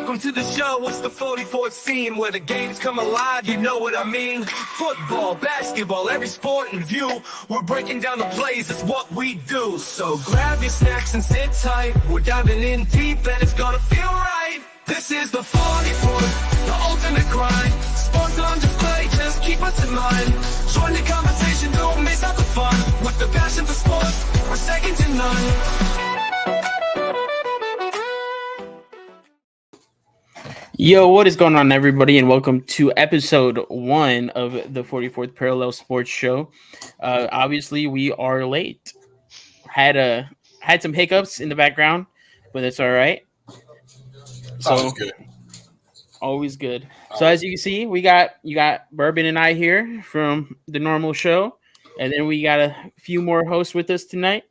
Welcome to the show, it's the 44th scene where the games come alive, you know what I mean? Football, basketball, every sport in view. We're breaking down the plays, it's what we do. So grab your snacks and sit tight. We're diving in deep and it's gonna feel right. This is the 44th, the ultimate grind. Sports on display, just keep us in mind. Join the conversation, don't miss out the fun. With the passion for sports, we're second to none. Yo, what is going on, everybody, and welcome to episode 1 of the 44th Parallel Sports Show. Obviously, we are late. Had some hiccups in the background, but it's all right. So always good. So as you can see, you got Bourbon and I here from the normal show, and then we got a few more hosts with us tonight.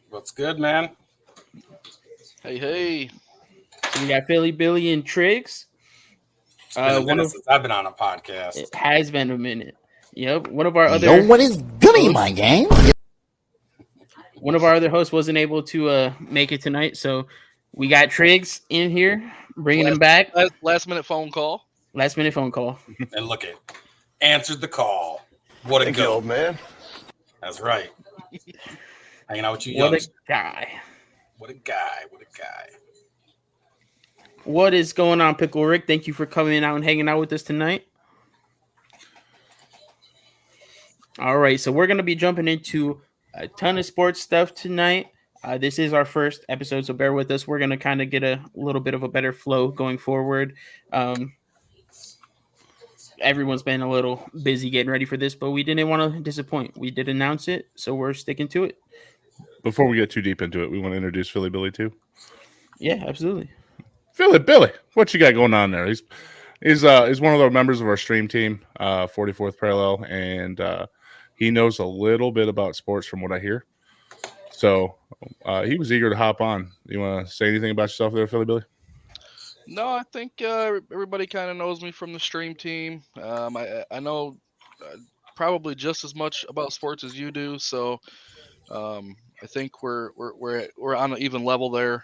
What's good, man? Hey. So we got Philly Billy and Triggs. It's been a minute since I've been on a podcast. It has been a minute. Yep. One of our other what is goody, my game? One of our other hosts wasn't able to make it tonight, so we got Triggs in here, bringing him back. Last minute phone call. And look it, answered the call. What a go, man. That's right. Hanging out with you, What youngsters. a guy. What a guy. What is going on, Pickle Rick? Thank you for coming out and hanging out with us tonight. All right, so we're going to be jumping into a ton of sports stuff tonight. This is our first episode, so bear with us. We're going to kind of get a little bit of a better flow going forward. Everyone's been a little busy getting ready for this, but we didn't want to disappoint. We did announce it, so we're sticking to it. Before we get too deep into it, we want to introduce Philly Billy too. Yeah, absolutely. Philly Billy, what you got going on there? He's one of the members of our stream team, 44th Parallel, and he knows a little bit about sports from what I hear. So he was eager to hop on. You want to say anything about yourself there, Philly Billy? No, I think everybody kind of knows me from the stream team. I know probably just as much about sports as you do, so I think we're on an even level there.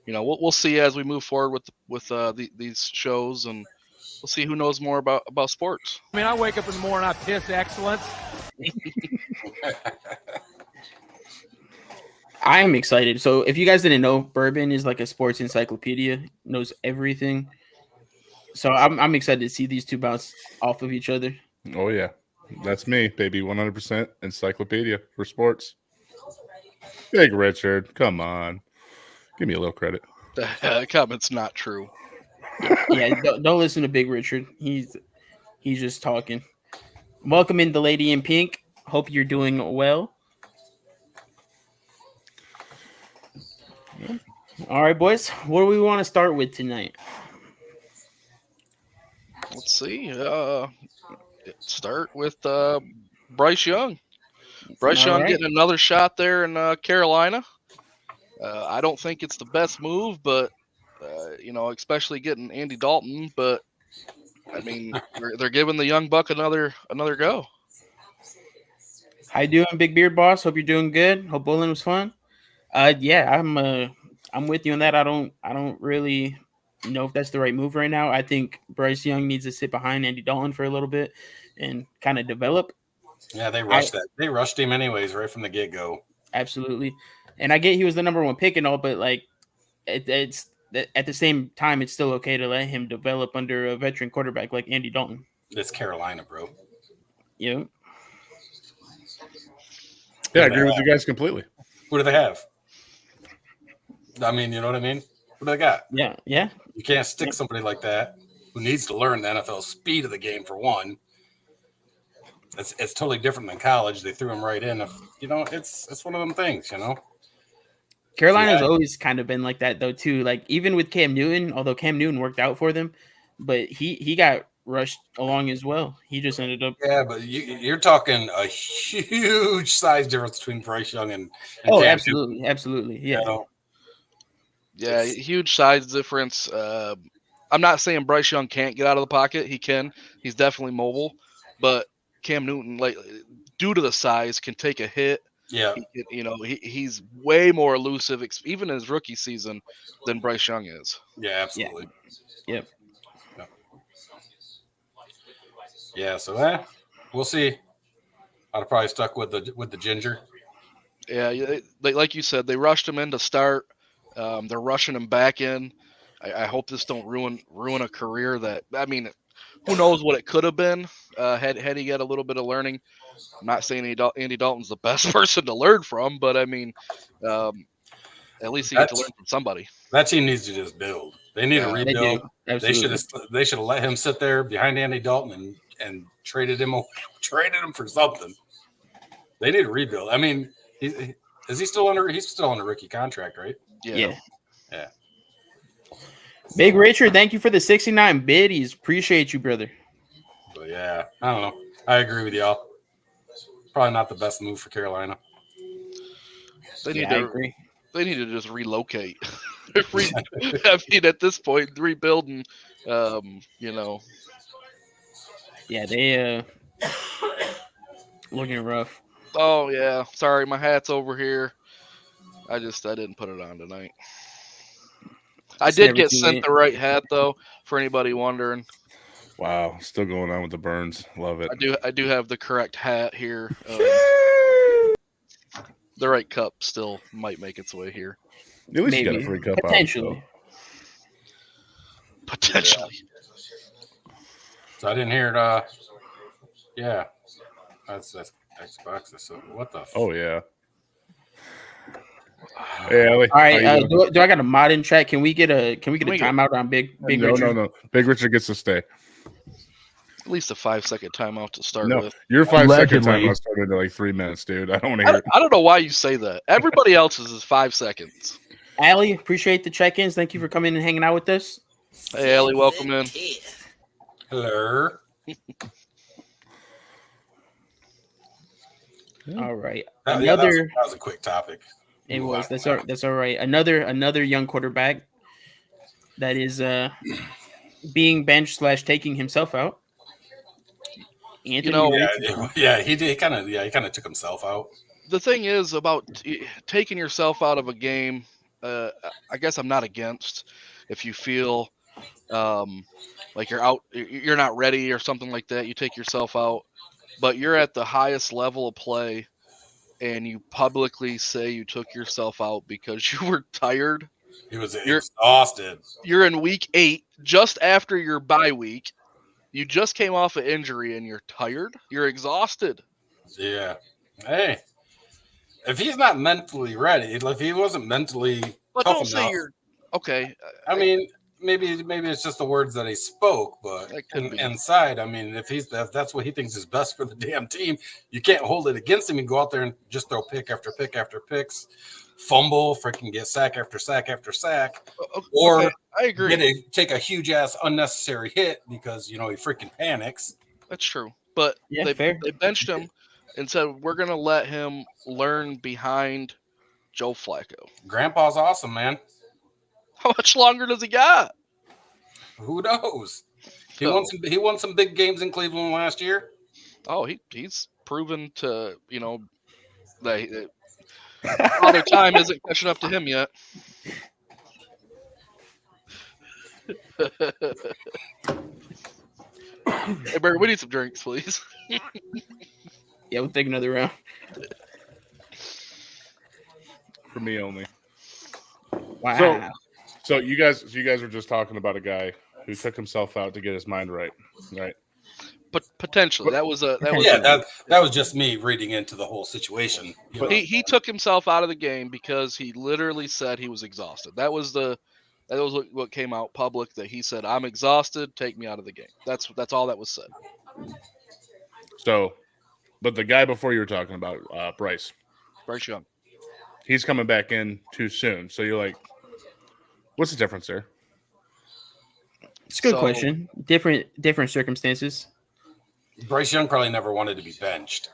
We'll see as we move forward with these shows, and we'll see who knows more about sports. I mean, I wake up in the morning, I piss excellence. I am excited. So if you guys didn't know, Bourbon is like a sports encyclopedia, knows everything. So I'm excited to see these two bounce off of each other. Oh yeah, that's me, baby. 100% encyclopedia for sports. Big Richard, come on, give me a little credit. That comment's not true. Yeah, don't listen to Big Richard. He's just talking. Welcome in the lady in pink. Hope you're doing well. All right, boys. What do we want to start with tonight? Let's see. Start with Bryce Young. Bryce Young getting another shot there in Carolina. I don't think it's the best move, but especially getting Andy Dalton. But I mean, they're giving the young buck another go. How you doing, Big Beard Boss? Hope you're doing good. Hope bowling was fun. Yeah, I'm with you on that. I don't really know if that's the right move right now. I think Bryce Young needs to sit behind Andy Dalton for a little bit and kind of develop. Yeah, they rushed that. They rushed him anyways, right from the get-go. Absolutely. And I get he was the number 1 pick and all, but like it's at the same time, it's still okay to let him develop under a veteran quarterback like Andy Dalton. It's Carolina, bro. Yeah. Yeah, I agree with you guys completely. What do they have? I mean, you know what I mean? What do they got? Yeah. You can't stick somebody like that who needs to learn the NFL speed of the game for one. It's totally different than college. They threw him right in. It's one of them things, Carolina's always kind of been like that though too. Like even with Cam Newton, although Cam Newton worked out for them, but he got rushed along as well. He just ended up. Yeah, but you're talking a huge size difference between Bryce Young and oh, Cam absolutely, Newton. Absolutely, yeah. Yeah, huge size difference. I'm not saying Bryce Young can't get out of the pocket. He can. He's definitely mobile, but Cam Newton, like due to the size, can take a hit Yeah, He's way more elusive, even in his rookie season, than Bryce Young is. yeah, absolutely. Yep. Yeah, so we'll see. I'd have probably stuck with the ginger. Yeah, like you said, they rushed him in to start. They're rushing him back in. I hope this don't ruin a career that, I mean, who knows what it could have been had he got a little bit of learning. I'm not saying Andy Dalton's the best person to learn from, but I mean, at least he gets to learn from somebody. That team needs to just build. They need to They rebuild. do. They Absolutely. should have let him sit there behind Andy Dalton and traded him for something. They need to rebuild. I mean, is he still under? He's still on a rookie contract, right? Yeah. Yeah. Big Richard, thank you for the 69 biddies. Appreciate you, brother. But yeah, I don't know. I agree with y'all. Probably not the best move for Carolina. They need I to agree. they need to just relocate. I mean, at this point, rebuilding, Yeah, they looking rough. Oh yeah, sorry, my hat's over here. I didn't put it on tonight. I It's did never get too sent late. the right hat though, for anybody wondering. Wow, still going on with the burns. Love it. I do have the correct hat here. The right cup still might make its way here. At least you got a Maybe. free cup Potentially. Potentially. So I didn't hear it. Yeah, that's Xbox. So what the? Oh yeah. Hey, Ellie. All right. how you doing? Do I got a mod in chat? Can we get a we get- timeout on Big no, Richard? no. Big Richard gets to stay. At least a 5-second timeout to start No, with. your 5-second time Allegedly. I started at like 3 minutes, dude. I don't want to hear it. I don't know why you say that. Everybody else's is 5 seconds. Allie, appreciate the check-ins. Thank you for coming and hanging out with us. Hey, Ellie, welcome in. Hello. All right. That Another. was a quick topic. It Move was. on. That's all right. Another young quarterback that is being benched / taking himself out. Anthony Richardson. Yeah, he kind of took himself out. The thing is about taking yourself out of a game. I guess I'm not against if you feel like you're not ready or something like that. You take yourself out, but you're at the highest level of play, and you publicly say you took yourself out because you were tired. He was You're- exhausted. You're in week 8, just after your bye week. You just came off an injury and you're tired. You're exhausted. Yeah. Hey, if he's not mentally ready, if he wasn't mentally But tough don't say enough, you're okay. I mean, maybe it's just the words that he spoke, but That could be. inside, I mean, if that's what he thinks is best for the damn team, you can't hold it against him and go out there and just throw pick after pick after picks, fumble, freaking get sack after sack after sack, or Okay, I agree. take a huge ass unnecessary hit because he freaking panics. That's true. But Yeah, fair. they benched him and said we're gonna let him learn behind Joe Flacco. Grandpa's awesome, man. How much longer does he got? Who knows? He So- won some big games in Cleveland last year. Oh, he's proven to that Father Time isn't catching up to him yet. Hey, Barry, we need some drinks, please. Yeah, we'll take another round. For me only. Wow. So you guys were just talking about a guy who took himself out to get his mind right. But potentially, that was Yeah, that was just me reading into the whole situation. he took himself out of the game because he literally said he was exhausted. That was what came out public, that he said, "I'm exhausted, take me out of the game." That's all that was said. So, but the guy before you were talking about, Bryce, Bryce Young. he's coming back in too soon. So you're like, what's the difference there? It's a good So- question. Different circumstances. Bryce Young probably never wanted to be benched.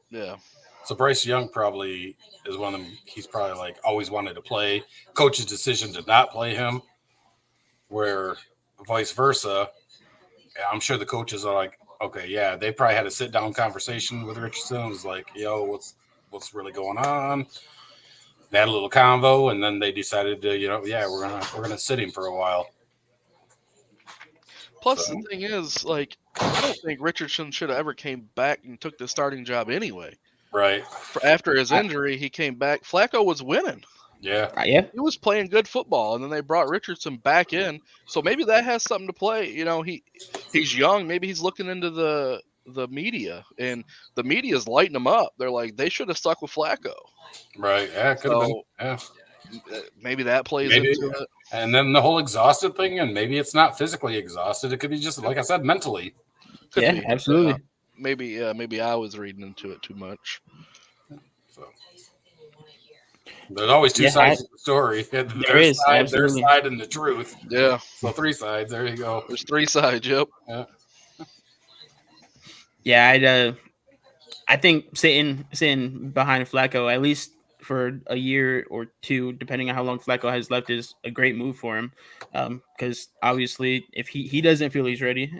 Yeah. So Bryce Young probably is one of them. He's probably like always wanted to play. Coach's decision to not play him, where vice versa. I'm sure the coaches are like, okay, yeah, they probably had a sit down conversation with Richardson. It was like, yo, what's really going on. They had a little convo, and then they decided to, we're gonna sit him for a while. Plus, the thing is, like, I don't think Richardson should have ever came back and took the starting job anyway. Right. After his injury, he came back. Flacco was winning. Yeah. Yeah. He was playing good football, and then they brought Richardson back in. So maybe that has something to play. He's young. Maybe he's looking into the media, and the media's lighting him up. They're like, they should have stuck with Flacco. Right. Yeah, it could have been. Yeah. Maybe that plays into it. And then the whole exhausted thing, and maybe it's not physically exhausted. It could be just, like I said, mentally. Could Yeah, be. absolutely. Maybe I was reading into it too much. So there's always two sides of the story. There is, their side and the truth. Yeah. So 3 sides. There you go. There's 3 sides. Yep. Yeah. Yeah, I think sitting behind Flacco at least for a year or two, depending on how long Flacco has left, is a great move for him. Because obviously, if he doesn't feel he's ready,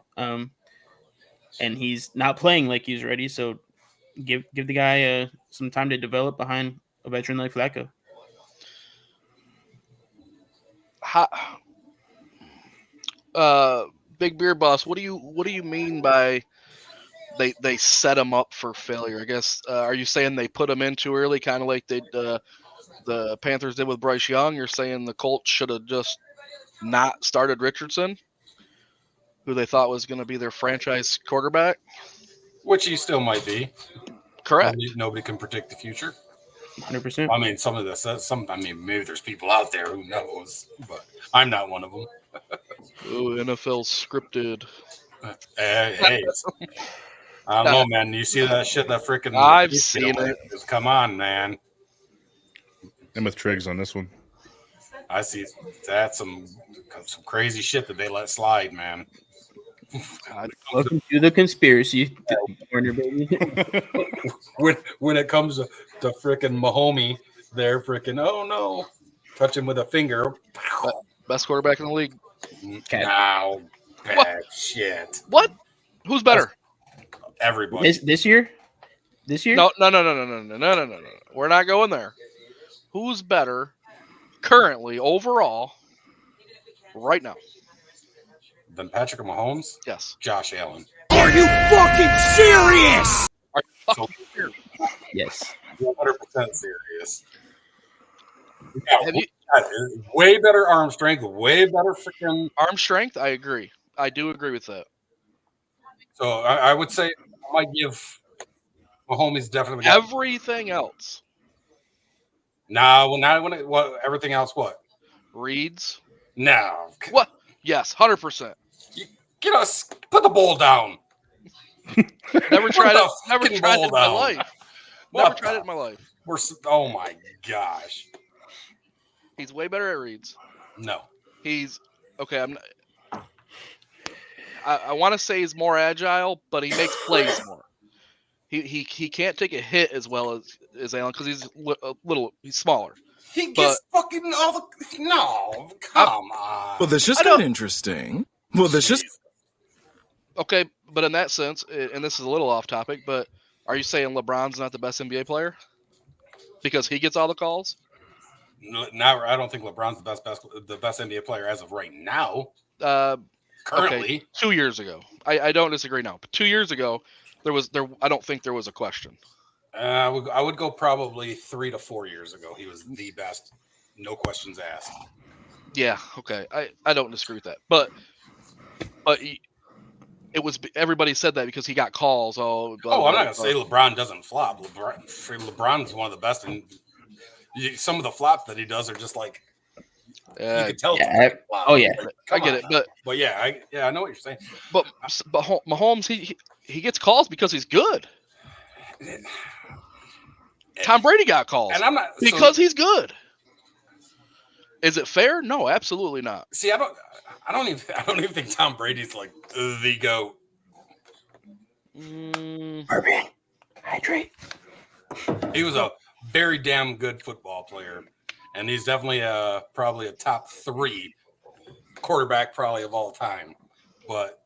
and he's not playing like he's ready, so give the guy some time to develop behind a veteran like Flacco. Big Beer Boss, what do you mean by they set him up for failure? I guess are you saying they put him in too early, kind of like the Panthers did with Bryce Young? You're saying the Colts should have just not started Richardson, who they thought was going to be their franchise quarterback? Which he still might be. Correct. Nobody can predict the future. 100%. I mean, some of this, maybe there's people out there who knows, but I'm not one of them. Ooh, NFL scripted. Hey, I don't know, man. You see that shit? That freaking. I've seen it. Come on, man. I'm with Triggs on this one. I see that's some crazy shit that they let slide, man. Welcome to the conspiracy corner, baby. when it comes to freaking Mahomie, they're freaking, oh no, touch him with a finger. Best quarterback in the league. Now, bad shit. What? Who's better? Everybody. This year? This year? No. We're not going there. Who's better currently overall right now? Then Patrick Mahomes? Yes. Josh Allen. Are you fucking serious? Are you fucking serious? Yes. 100% serious. Yeah, Have you- way better arm strength, way better freaking Arm strength, I agree. I do agree with that. So I would say I might give Mahomes definitely Everything else. everything else what? Reads. No. What? Yes, 100%. Put the bowl down. Never tried it. the Never fucking tried it bowl in my down. life. What Never the- tried it in my life. Oh my gosh. He's way better at reads. No. He's okay. I want to say he's more agile, but he makes plays more. He can't take a hit as well as Allen because he's smaller. He gets fucking all the no. Come on. Well, this just got interesting. Well, this just Okay, but in that sense, and this is a little off topic, but are you saying LeBron's not the best NBA player because he gets all the calls? Now I don't think LeBron's the best NBA player as of right now. Currently, Okay, 2 years ago, I don't disagree now, but 2 years ago, I don't think there was a question. I would go probably 3 to 4 years ago. He was the best, no questions asked. Yeah, okay, I don't disagree with that, but it was everybody said that because he got calls. I'm not gonna say LeBron doesn't flop. LeBron's one of the best, and some of the flops that he does are just like you can tell. Yeah, oh yeah, I get it, but yeah, I know what you're saying. But Mahomes, he gets calls because he's good. Tom Brady got calls, And I'm not because he's good. Is it fair? No, absolutely not. See, I don't even think Tom Brady's like the GOAT. Urban, hydrate. He was a very damn good football player, and he's definitely probably a top 3 quarterback probably of all time. But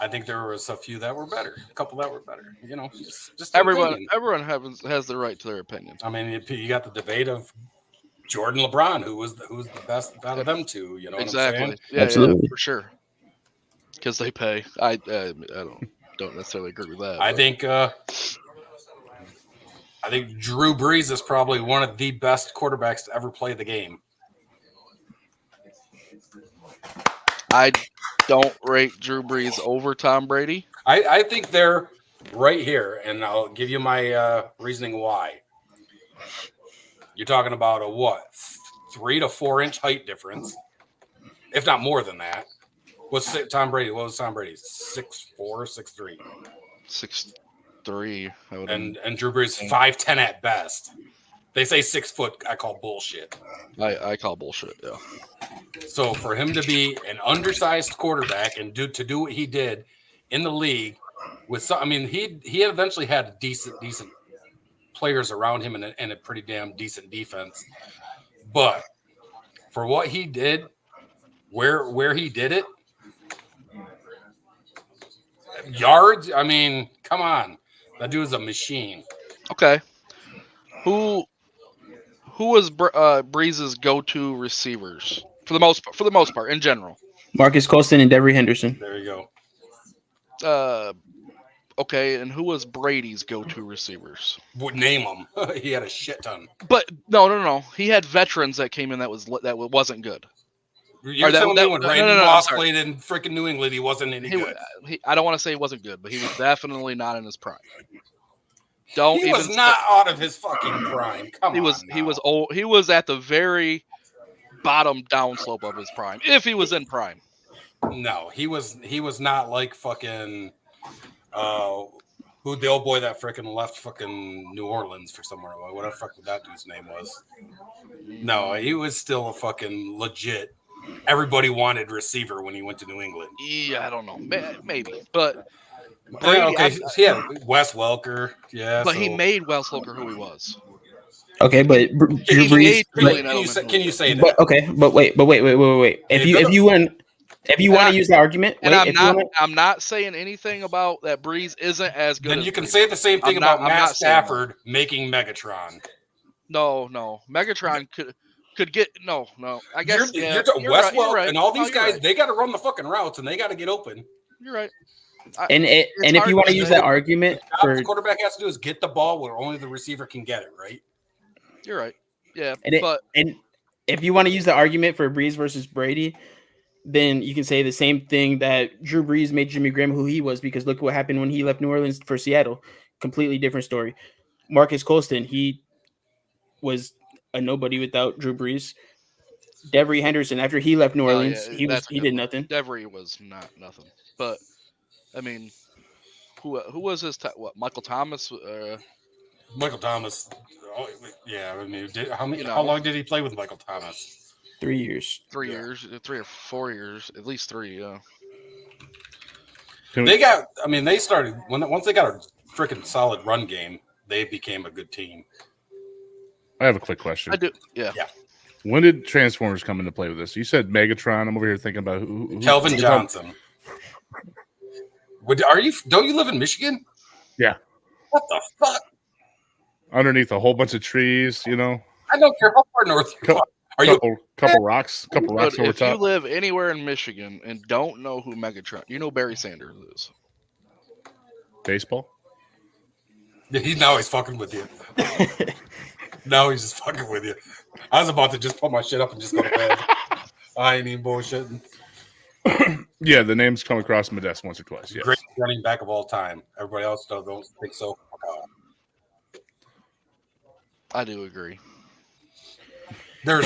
I think there was a few that were better, a couple that were better. You know, just Everyone opinion. has the right to their opinion. I mean, you got the debate of Jordan, LeBron, who was the best out of them two. You know what I'm Exactly. saying? Yeah, Absolutely. for sure. Because they pay. I don't necessarily agree with that. I but- think Drew Brees is probably one of the best quarterbacks to ever play the game. I don't rate Drew Brees over Tom Brady. I think they're right here, and I'll give you my reasoning why. You're talking about a 3 to 4 inch height difference, if not more than that. What's Tom Brady? What was Tom Brady? 6'4", 6'3", 6'3". and Drew Brees 5'10" at best. They say 6 foot. I call bullshit. I call bullshit. Yeah. So for him to be an undersized quarterback and to do what he did in the league with some, I mean, he eventually had decent players around him and a pretty damn decent defense. But for what he did, where he did it, yards, I mean, come on. That dude's a machine. Okay. Who was Breeze's go-to receivers for the most part in general? Marcus Colston and Devery Henderson. There you go. Okay, and who was Brady's go-to receivers? Would name him. He had a shit ton. But no. He had veterans that came in that wasn't good. You're that- telling that- me when no, Randy no, I'm Moss sorry. played in freaking New England, he wasn't any good. I don't want to say he wasn't good, but he was definitely not in his prime. Don't He even was not out of his fucking prime. Come He on. was he now. was old. He was at the very bottom downslope of his prime, if he was in prime. No, he was not like fucking who the old boy that freaking left fucking New Orleans for somewhere. Whatever fuck that dude's name was. No, he was still a fucking legit. Everybody wanted receiver when he went to New England. Yeah, I don't know, maybe, but Yeah, okay, Brady, yeah, Wes Welker. Yeah, but he so- made Wes Welker who he was. Okay, but Drew He Brees. made Julian Can you Edelman say, who can he you was. say that? But okay, but wait. If you want to use that argument, And wait, I'm not saying anything about that Breeze isn't as good. Then as you can Breeze. say the same thing I'm about not Matt saying that. Stafford making Megatron. No. Megatron could get no. I guess You're you're Wes right, you're Welker right. and all No, these you're guys, right. they got to run the fucking routes and they got to get open. You're right. and if hard you want to to use say. that argument All for the quarterback has to do is get the ball where only the receiver can get it, right? You're right. Yeah, and if you want to use the argument for Breeze versus Brady, then you can say the same thing that Drew Brees made Jimmy Graham who he was, because look what happened when he left New Orleans for Seattle. Completely different story. Marcus Colston, he was a nobody without Drew Brees. Devery Henderson, after he left New Orleans, he did nothing. Devery was not nothing. But I mean, who was his Michael Thomas? Michael Thomas. Oh, yeah, I mean, You know. how long did he play with Michael Thomas? 3 years. 3 years, 3 or 4 years, at least 3. Yeah. They started once they got a freaking solid run game, they became a good team. I have a quick question. I do. Yeah. When did Transformers come into play with this? You said Megatron. I'm over here thinking about who Kelvin Johnson. Don't you live in Michigan? Yeah. What the fuck? Underneath a whole bunch of trees, you know, I don't care how far north you are. Are you? couple rocks But over if you top. live anywhere in Michigan and don't know who Megatron, you know Barry Sanders is. Baseball. He's fucking with you. Now he's just fucking with you. I was about to just put my shit up and just go to bed. I ain't even bullshitting. Yeah, the name's come across my desk once or twice. Yes. Great running back of all time. Everybody else don't think so. I do agree. There's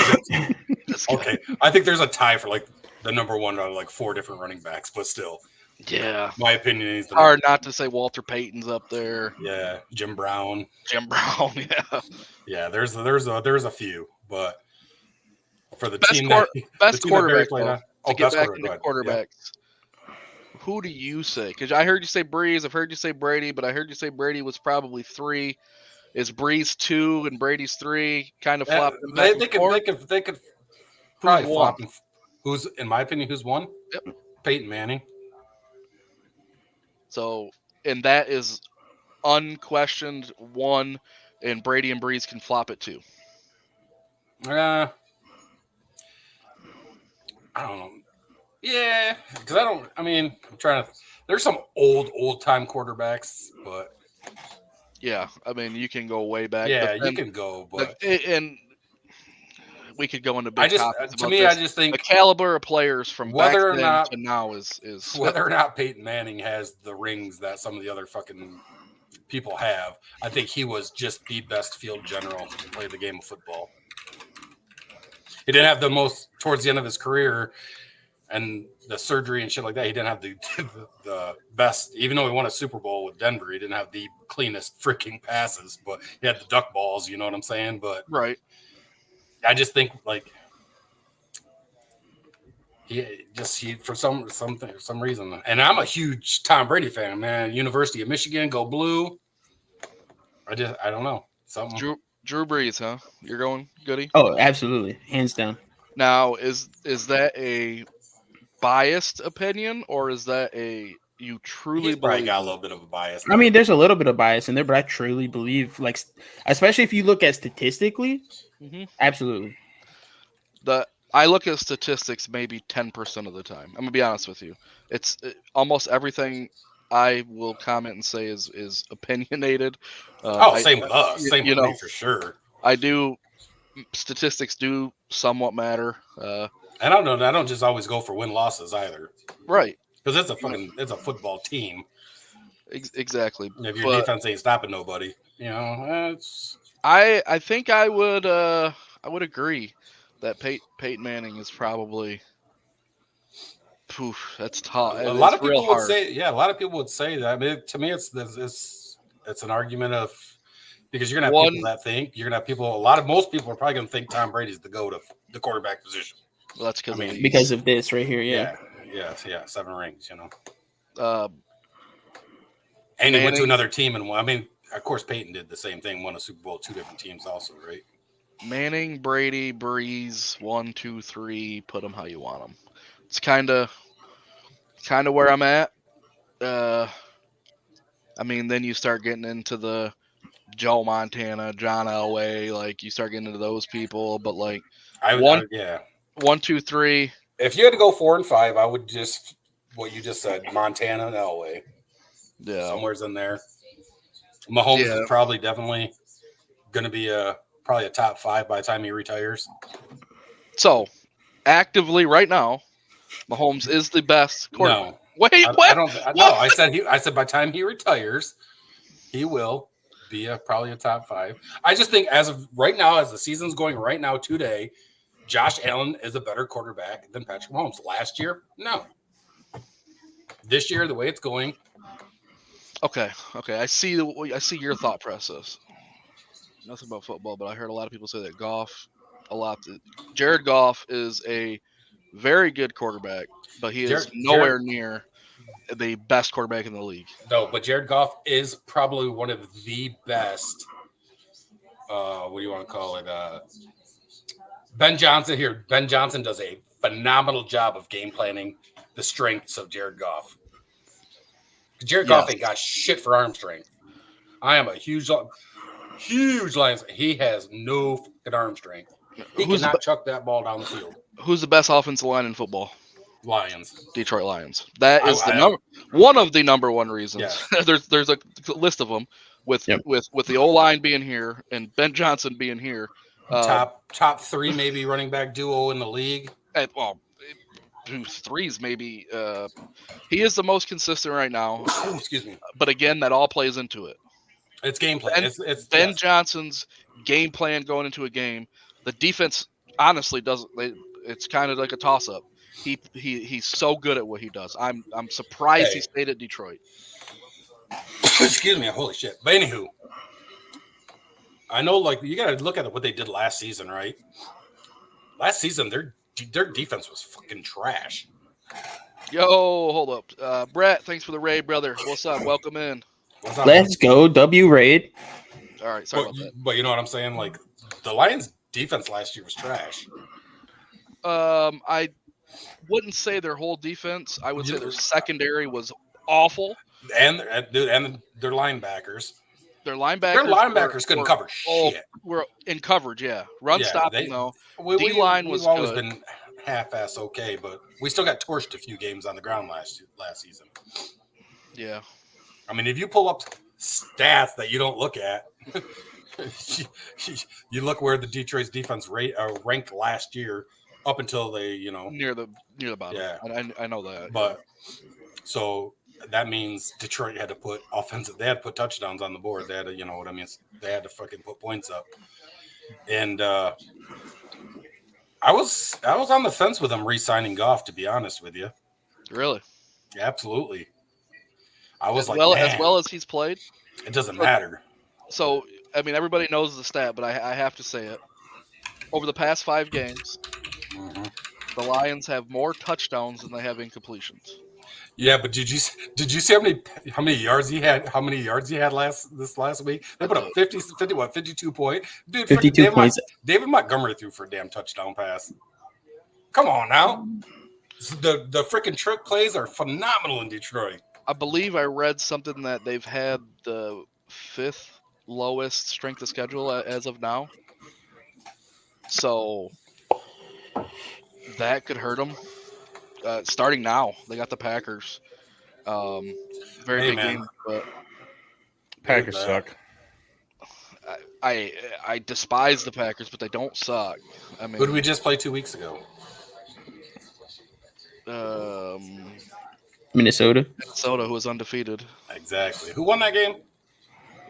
This guy- okay. I think there's a tie for like the number one out of like 4 different running backs, but still, Yeah. my opinion is the Hard not to say Walter Payton's up there. yeah, Jim Brown. Jim Brown. Yeah. Yeah, there's a few, but for the Best team quar- that Best the team that Barry quarterback. played though, on. to Oh, get best back quarterback. into Go ahead. quarterbacks. Who do you say? Because I heard you say Breeze. I've heard you say Brady, but I heard you say Brady was probably 3. Is Breeze 2 and Brady's 3? Kind of Yeah, flopping back they and forth? could probably Who's one? flop. Who's in my opinion? Who's one? Yep. Peyton Manning. So, and that is unquestioned one, and Brady and Breeze can flop it too. I don't know. Yeah, because I'm trying to. There's some old time quarterbacks, but Yeah, I mean, you can go way back. yeah, but you then, can go. But and we could go into I big just, topics to about me, this. I just The think caliber of players from back whether or then not to now is whether or not Peyton Manning has the rings that some of the other fucking people have, I think he was just the best field general to play the game of football. He didn't have the most towards the end of his career and the surgery and shit like that. He didn't have the best, even though he won a Super Bowl with Denver, he didn't have the cleanest freaking passes, but he had the duck balls, you know what I'm saying? But right. I just think like he for some reason, and I'm a huge Tom Brady fan, man. University of Michigan, go blue. I don't know. Something. Drew Brees, huh? You're going Goody? Oh, absolutely, hands down. Now, is that a biased opinion, or is that a you truly He's probably believe? got a little bit of a bias. I mean, there's a little bit of bias in there, but I truly believe, like, especially if you look at statistically, absolutely. I look at statistics maybe 10% of the time. I'm gonna be honest with you. It's almost everything I will comment and say is opinionated. Same with us. Same with me for sure. I do. Statistics do somewhat matter. And I don't know. I don't just always go for win losses either. Right. Because it's a football team. Exactly. If your defense ain't stopping nobody, it's. I think I would agree that Peyton Manning is probably. Poof, that's tough. A lot of people would say, yeah, a lot of people would say that. I mean, to me, it's an argument of because you're gonna have people that think you're gonna have people. Most people are probably gonna think Tom Brady's the GOAT of the quarterback position. Well, that's because of this right here, yeah. 7 rings, and he went to another team and won. I mean, of course, Peyton did the same thing, won a Super Bowl, 2 different teams, also, right? Manning, Brady, Breeze, 1, 2, 3. Put them how you want them. It's kind of where I'm at. I mean, then you start getting into the Joe Montana, John Elway, like you start getting into those people. But like, 1, 2, 3. If you had to go 4 and 5, I would just what you just said, Montana and Elway. Yeah, somewhere's in there. Mahomes is probably definitely going to be probably a top 5 by the time he retires. So, actively right now, Mahomes is the best quarterback. No. Wait, what? I said by the time he retires, he will be probably a top 5. I just think as of right now, as the season's going right now today, Josh Allen is a better quarterback than Patrick Mahomes. Last year, no. This year, the way it's going. Okay. I see your thought process. Nothing about football, but I heard a lot of people say that Goff a lot. Jared Goff is a very good quarterback, but he is nowhere near the best quarterback in the league. No, but Jared Goff is probably one of the best. What do you want to call it? Ben Johnson here. Ben Johnson does a phenomenal job of game planning the strengths of Jared Goff. Jared Goff ain't got shit for arm strength. I am a huge Lions. He has no fucking arm strength. He cannot chuck that ball down the field. Who's the best offensive line in football? Lions. Detroit Lions. That is one of the number one reasons. Yeah. there's a list of them with the O-line being here and Ben Johnson being here. Top 3 maybe running back duo in the league. Well, 3s maybe. He is the most consistent right now. Excuse me. But again, that all plays into it. It's game plan. It's Ben Johnson's game plan going into a game. The defense honestly doesn't. It's kind of like a toss up. He's so good at what he does. I'm surprised he stayed at Detroit. Excuse me. Holy shit. But anywho, I know like you got to look at what they did last season, right? Last season, their defense was fucking trash. Yo, hold up. Brett, thanks for the raid, brother. What's up? Welcome in. Let's go. W raid. All right. Sorry about that. But you know what I'm saying? Like the Lions defense last year was trash. I wouldn't say their whole defense. I would say their secondary was awful. and their linebackers. Their Their linebackers. linebackers couldn't cover shit. We're in coverage, yeah. Run stopping though. D-line was we've always good. been half-ass okay, but we still got torched a few games on the ground last season. Yeah. I mean, if you pull up stats that you don't look at, you look where the Detroit's defense ranked last year up until they, near the bottom. Yeah. I know that. But so that means Detroit had to put they had to put touchdowns on the board. They had to, you know what I mean? They had to fucking put points up. And I was on the fence with them re-signing Goff, to be honest with you. Really? Absolutely. I was as well as he's played. It doesn't matter. So I mean, everybody knows the stat, but I have to say it. Over the past 5 games, the Lions have more touchdowns than they have incompletions. Yeah, but did you see how many yards he had? How many yards he had this last week? They put up 52 point. Dude, 52 points. David Montgomery threw for a damn touchdown pass. Come on now. The freaking trick plays are phenomenal in Detroit. I believe I read something that they've had the 5th lowest strength of schedule as of now. So that could hurt them. Starting now, they got the Packers. Very big game, but Packers suck. I despise the Packers, but they don't suck. I mean, who did we just play 2 weeks ago? Minnesota, who was undefeated. Exactly. Who won that game?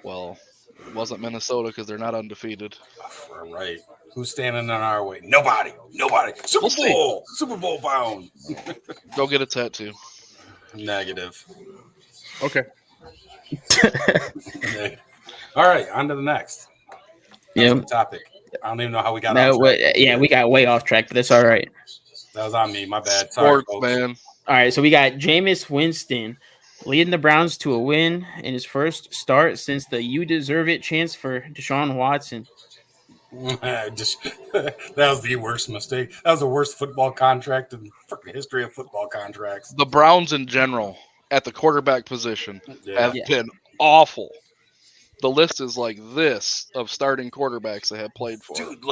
Well, it wasn't Minnesota because they're not undefeated. All right. Who's standing in our way? Nobody. Super Bowl bound. Go get a tattoo. Negative. Okay. Okay. All right. On to the next. Yeah. Topic. I don't even know how we got No, off track. we got way off track, but that's all right. That was on me. My bad. Sorry, Sports, folks. man. All right, so we got Jameis Winston leading the Browns to a win in his first start since the "You Deserve It" chance for Deshaun Watson. That was the worst mistake. That was the worst football contract in the history of football contracts. The Browns in general at the quarterback position have been awful. The list is like this of starting quarterbacks they have played for. Dude,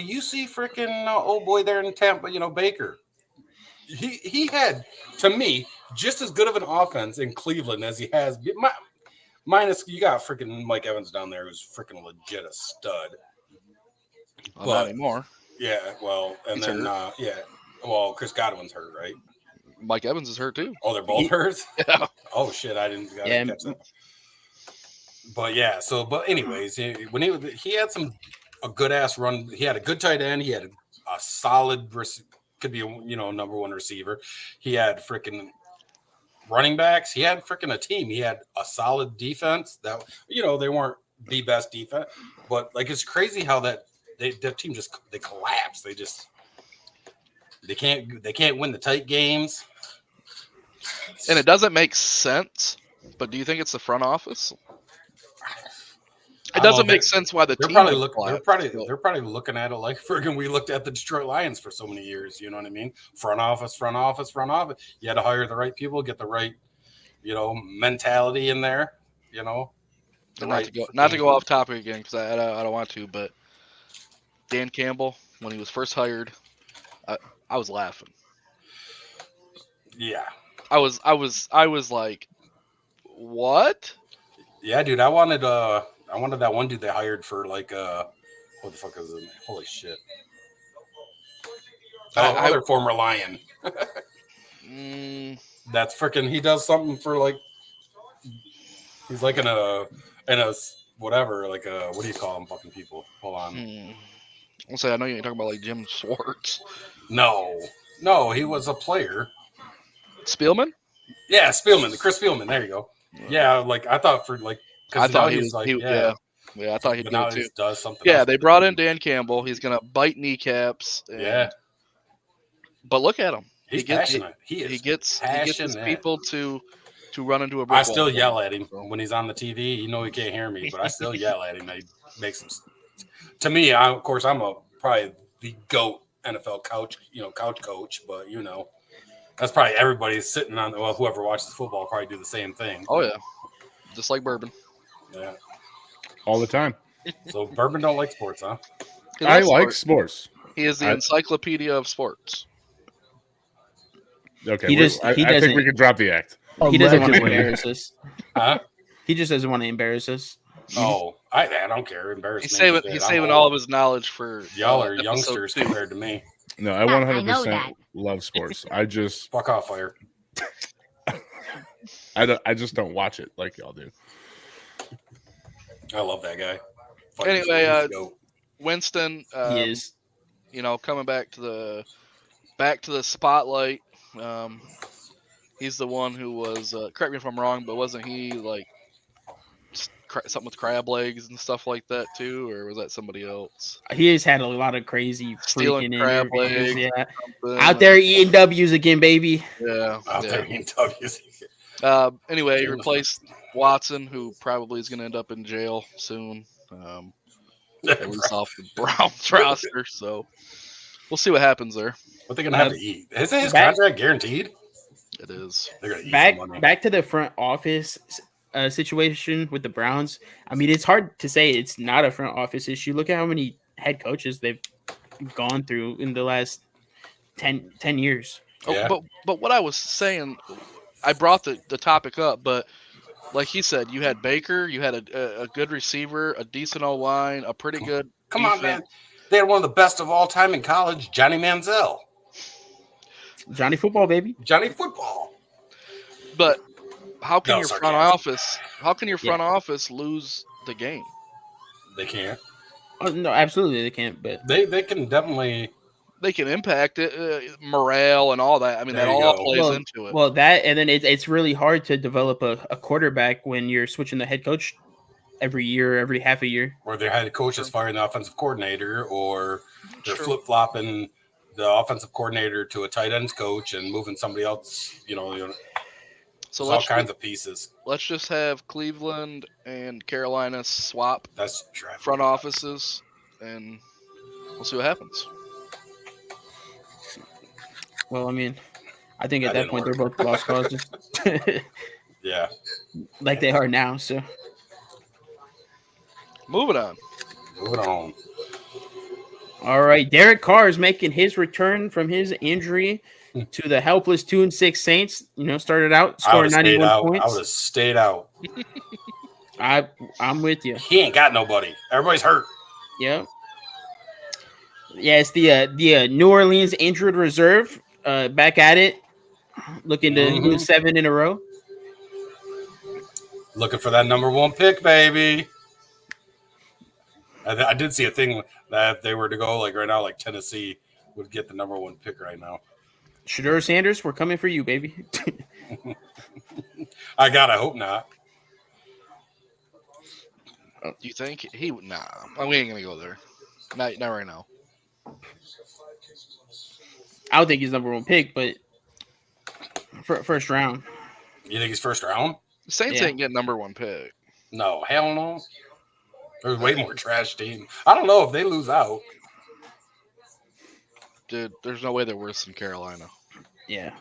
you see freaking old boy there in Tampa, Baker. He had, to me, just as good of an offense in Cleveland as he has. Minus, you got freaking Mike Evans down there who's freaking legit a stud. Not anymore. Yeah, well, and He's then, hurt. well, Chris Godwin's hurt, right? Mike Evans is hurt too. Oh, they're both hurt? Yeah. Oh, shit, I didn't catch that. But, yeah, but anyways, when he had a good-ass run. He had a good tight end. He had a solid could be a number 1 receiver. He had freaking running backs. He had freaking a team. He had a solid defense that they weren't the best defense, but it's crazy how that team just they collapse. They can't win the tight games. And it doesn't make sense. But do you think it's the front office? It doesn't make sense why the team. They're probably looking at it like friggin' we looked at the Detroit Lions for so many years. You know what I mean? Front office. You had to hire the right people, get the right, mentality in there. Not to go off topic again because I don't want to, but Dan Campbell, when he was first hired, I was laughing. Yeah, I was like, what? Yeah, dude, I wanted that one dude they hired for what the fuck is it? Holy shit! Other former Lion. That's freaking. He does something for he's in a whatever what do you call them fucking people? Hold on. I'll say I know you ain't talking about Jim Schwartz. No, he was a player. Spielman? Yeah, Spielman, Chris Spielman. There you go. Yeah, I thought I thought he was I thought he'd do it too. Does something. Yeah, they brought in Dan Campbell. He's gonna bite kneecaps. But look at him. He's passionate. He gets his people to run into a brick I still yell at him when he's on the TV. He can't hear me, but I still yell at him. He makes him. To me, I'm probably the GOAT NFL couch coach, but That's probably everybody sitting on. Well, whoever watches football probably do the same thing. Oh yeah, just like bourbon. Yeah. all the time. So Bourbon don't like sports, huh? He I loves like sports. sports. He is the encyclopedia of sports. Okay, He I think doesn't- we could drop the act. He doesn't want to Allegedly. embarrass us. Huh? He just doesn't want to embarrass us. Oh, I don't care. Embarrassing. He's saving all of his knowledge for Y'all are episode youngsters 2. compared to me. No, I I know 100% that. love sports. I just Fuck off, fire. I just don't watch it like y'all do. I love that guy. Anyway, Winston, He is. coming back to the spotlight. He's the one who was. Correct me if I'm wrong, but wasn't he like something with crab legs and stuff like that too, or was that somebody else? He has had a lot of crazy Stealing freaking crab interviews. legs. Yeah. Out there eating W's again, baby. Yeah. Out there in W's. Anyway, he replaced Watson, who probably is going to end up in jail soon. At least off the Browns roster. So we'll see what happens there. What they gonna have to eat? Isn't his back- contract guaranteed? It is. They're gonna eat some money. Back to the front office situation with the Browns. I mean, it's hard to say it's not a front office issue. Look at how many head coaches they've gone through in the last 10 years. Yeah. But what I was saying, I brought the topic up, but like he said, you had Baker, you had a good receiver, a decent O-line, a pretty good Come on, defense. man. They had one of the best of all time in college, Johnny Manziel. Johnny Football, baby. Johnny Football. But how can No, your front sarcasm. office? How can your front office lose the game? They can't. Oh, no, absolutely they can't. But They can definitely. They can impact it, morale and all that. I mean, There that you all go. plays into it. well, that and then it's really hard to develop a quarterback when you're switching the head coach every year, every half a year. Or their head coach is firing the offensive coordinator, or they're True. flip flopping the offensive coordinator to a tight ends coach and moving somebody else. So there's all let's kinds of pieces. let's just have Cleveland and Carolina swap That's traffic. front offices, and we'll see what happens. Well, I mean, I think at That that point didn't they're both lost causes, Yeah. like they are now. So Moving on. Moving on. all right, Derek Carr is making his return from his injury to the helpless 2-6 Saints. Started out I would scoring have stayed 91 out. I would points. have stayed out. I'm with you. He ain't got nobody. Everybody's hurt. Yeah. Yeah, it's the New Orleans injured reserve back at it, looking to Mhm. lose 7 in a row. Looking for that number 1 pick, baby. I did see a thing that if they were to go like right now, like Tennessee would get the number 1 pick right now. Shedeur Sanders, we're coming for you, baby. I hope not. Do you think he? Nah, we ain't gonna go there. Not right now. I don't think he's number 1 pick, but first round. You think he's first round? The Saints Yeah. ain't getting number 1 pick. No, hell no. There's way more trash team. I don't know if they lose out. Dude, there's no way they're worse than Carolina. Yeah.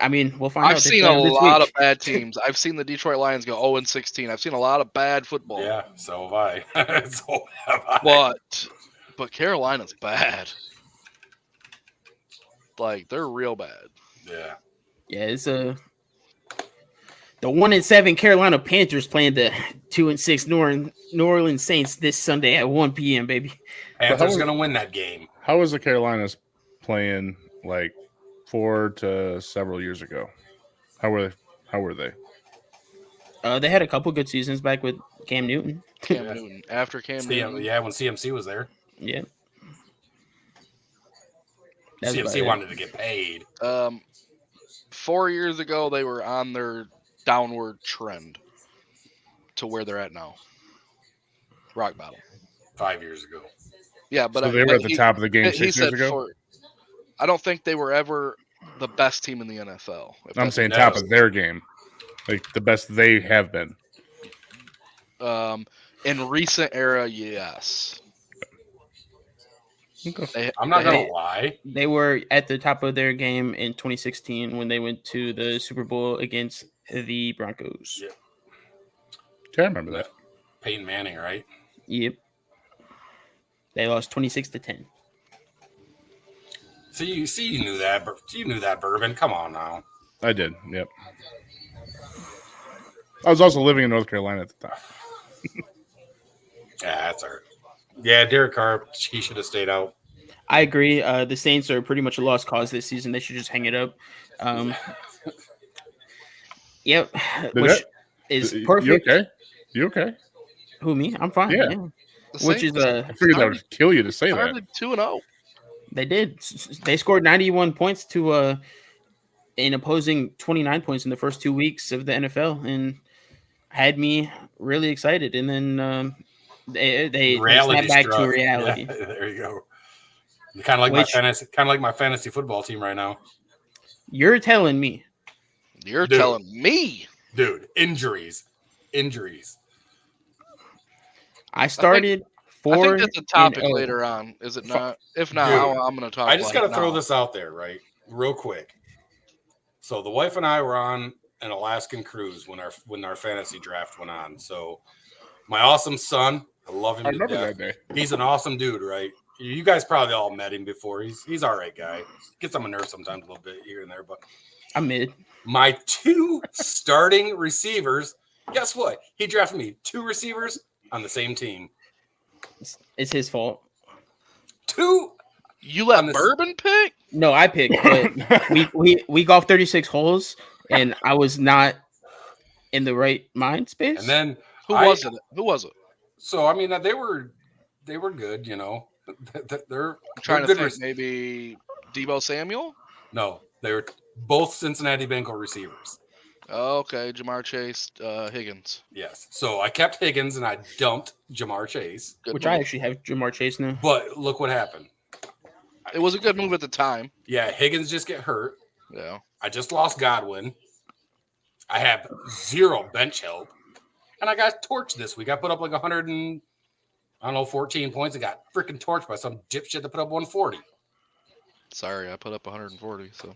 I mean, we'll find out. I've They seen play a them this lot week. of bad teams. I've seen the Detroit Lions go 0-16. I've seen a lot of bad football. Yeah, so have I. So have I. But Carolina's bad. Like, they're real bad. Yeah. Yeah, it's the 1-7 Carolina Panthers playing the 2-6 New Orleans Saints this Sunday at 1 p.m. Baby. Panthers going to win that game. How was the Carolinas playing like 4 to several years ago? How were they? They had a couple good seasons back with Cam Newton. Cam Newton. After Cam Newton. Yeah, when CMC was there. Yeah. That's about CMC it. wanted to get paid. 4 years ago, they were on their downward trend to where they're at now. Rock bottom. 5 years ago. Yeah, but So they were at the top of the game 6 years ago? I don't think they were ever the best team in the NFL. if I'm that's saying what top you're of their game. Like the best they have been. In recent era, yes. I'm not gonna lie. They were at the top of their game in 2016 when they went to the Super Bowl against the Broncos. Yeah. Okay, I remember that. Peyton Manning, right? Yep. They lost 26-10. You knew that. You knew that, Bourbon. Come on now. I did. Yep. I was also living in North Carolina at the time. Yeah, that's all right. Yeah, Derek Carr, he should have stayed out. I agree. The Saints are pretty much a lost cause this season. They should just hang it up. Yep. Which is perfect. You okay? You okay? Who, me? I'm fine. Yeah. Which is I figured that would kill you to say that. Started 2-0. They did. They scored 91 points to an opposing 29 points in the first 2 weeks of the NFL, and had me really excited. And then they snapped back to reality. Yeah, there you go. Kind of like my fantasy football team right now. You're telling me. You're telling me, dude. Injuries. I started. I think that's a topic later on, is it not? If not, dude, I'm going to talk. I just got to throw this out there, right, real quick. So the wife and I were on an Alaskan cruise when our fantasy draft went on. So my awesome son, I love him. I remember that day. He's an awesome dude, right? You guys probably all met him before. He's all right guy. Gets on my nerves sometimes a little bit here and there, but I'm mid. My 2 starting receivers. Guess what? He drafted me 2 receivers on the same team. It's his fault. 2. You let Bourbon pick? No, I picked. But we golfed 36 holes, and I was not in the right mind space. And then who was it? So I mean, they were good, you know. They're trying to think good. Maybe Deebo Samuel. No, they were both Cincinnati Bengal receivers. Okay, Jamar Chase, Higgins. Yes. So I kept Higgins and I dumped Jamar Chase. Which I actually have Jamar Chase now. But look what happened. It was a good move at the time. Yeah, Higgins just get hurt. Yeah. I just lost Godwin. I have 0 bench help. And I got torched this week. I put up like 14 points. I got freaking torched by some dipshit that put up 140. Sorry, I put up 140, so.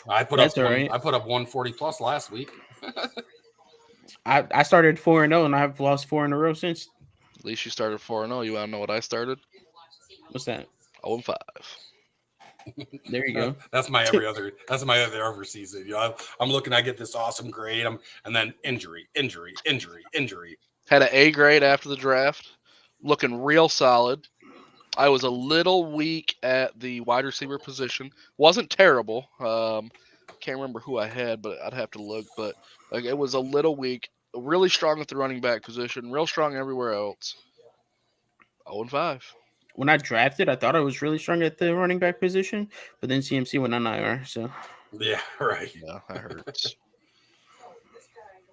I put up 140 plus last week. I started 4-0 and I've lost 4 in a row since. At least you started 4-0. You want to know what I started? What's that? 0-5. There you go. That's my other season. You know, I'm looking. I get this awesome grade. And then injury. Had an A grade after the draft. Looking real solid. I was a little weak at the wide receiver position. Wasn't terrible. Can't remember who I had, but I'd have to look. But it was a little weak. Really strong at the running back position. Real strong everywhere else. 0-5. When I drafted, I thought I was really strong at the running back position, but then CMC went on IR. So yeah, right. Yeah, that hurts.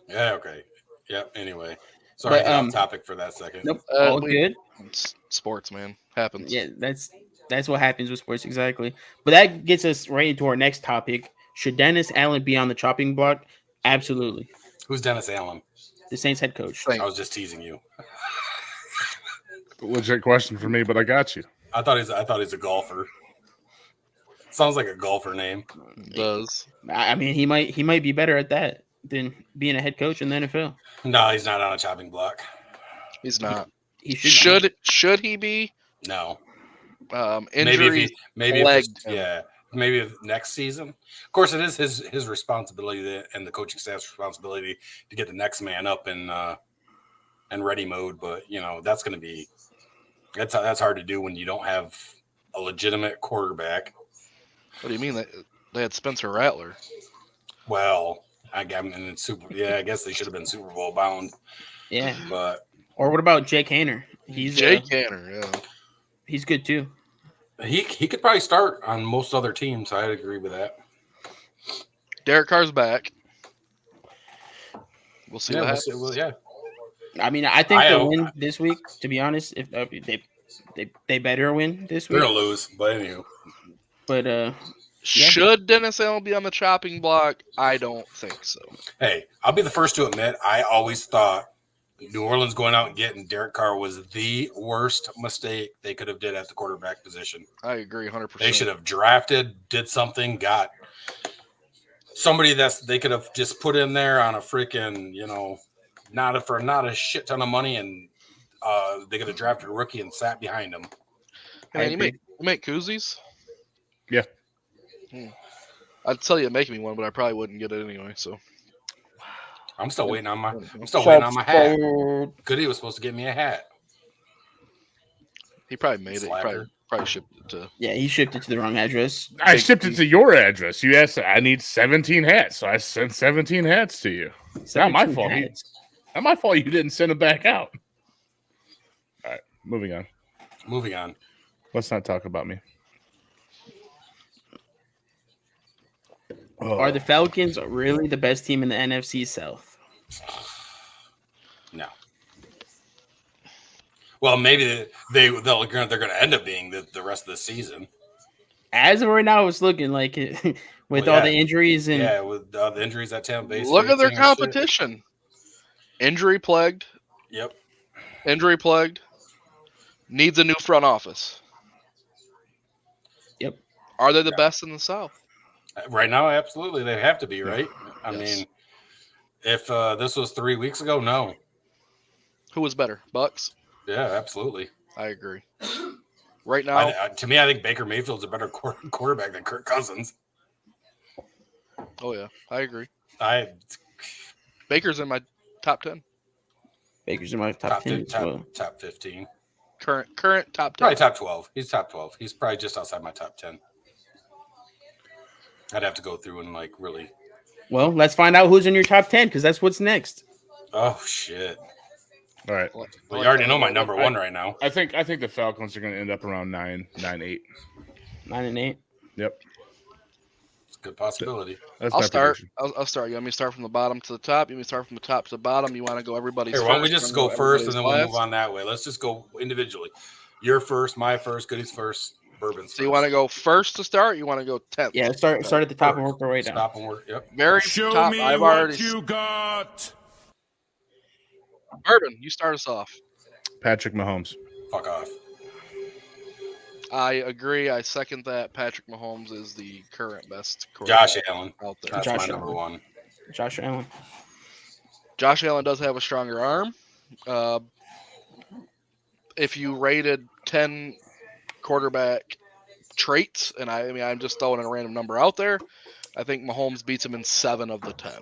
Yeah. Okay. Yeah. Anyway, sorry, off topic for that second. Nope. All good. It's sports, man. Happens. Yeah, that's what happens with sports, exactly. But that gets us right into our next topic. Should Dennis Allen be on the chopping block? Absolutely. Who's Dennis Allen? The Saints head coach. I was just teasing you. Legit question for me, but I got you. I thought he's a golfer. Sounds like a golfer name. It does. I mean, he might be better at that than being a head coach in the NFL. No, he's not on a chopping block. He's not. He should he be? No. Injuries. Maybe next season. Of course, it is his responsibility and the coaching staff's responsibility to get the next man up in ready mode. But you know that's that's hard to do when you don't have a legitimate quarterback. What do you mean? They had Spencer Rattler. Well, I guess they should have been Super Bowl bound. Yeah. But or what about Jake Haener? Yeah. He's good too. He could probably start on most other teams. I'd agree with that. Derek Carr's back. We'll see what happens. I mean, I think they'll win this week. To be honest, if they better win this week. They're gonna lose, but anywho. But should Dennis Allen be on the chopping block? I don't think so. Hey, I'll be the first to admit I always thought New Orleans going out and getting Derek Carr was the worst mistake they could have did at the quarterback position. I agree 100%. They should have drafted, did something, got somebody they could have just put in there on a freaking, not a shit ton of money, and they could have drafted a rookie and sat behind him. Hey, man, you make koozies? Yeah. I'd tell you to make me one, but I probably wouldn't get it anyway. So I'm still waiting on my hat. Goody was supposed to get me a hat. He probably made Slacker. it. He probably shipped it to. Yeah, he shipped it to the wrong address. I shipped it to your address. You asked, I need 17 hats, so I sent 17 hats to you. It's not my fault. Not my fault you didn't send them back out. All right, moving on. Let's not talk about me. Are the Falcons really the best team in the NFC South? No. Well, maybe they're going to end up being the rest of the season. As of right now, it's looking like it with all the injuries and with the injuries at Tampa Bay. Look at their competition. Injury plagued. Yep. Injury plagued. Needs a new front office. Yep. Are they the best in the South? Right now, absolutely, they have to be, right? I Yes. mean, if this was 3 weeks ago, no. Who was better? Bucks? Yeah, absolutely. I agree. Right now, To me, I think Baker Mayfield's a better quarterback than Kirk Cousins. oh yeah, I agree. Baker's Baker's in my top 10. Baker's in my top 10 as well. top 15. Current top 10. Probably top 12. He's top 12. He's probably just outside my top 10. I'd have to go through and really. Well, let's find out who's in your top 10 because that's what's next. Oh shit! All right. Well, you already know my number one right now. I think the Falcons are going to end up around 9-8. 9-8. Yep. It's a good possibility. That's I'll my start. prediction. I'll start. You want me to start from the bottom to the top? You want me to start from the top to the bottom? You want to go everybody's Here, first? why don't we just go first and then we'll move last? on that way? Let's just go individually. You're first, my first, Goody's first, Bourbon's So you want to go first to start? Or you want to go 10th? Yeah, start at the top and work our way down. Stop and work. Yep. Very top. I've already. got. Bourbon, you start us off. Patrick Mahomes. Fuck off. I agree. I second that. Patrick Mahomes is the current best Josh quarterback Allen. out there. That's Josh my number Allen. one. Josh Allen. Josh Allen does have a stronger arm. If you rated 10 quarterback traits, and I'm just throwing a random number out there, I think Mahomes beats him in 7 of the 10.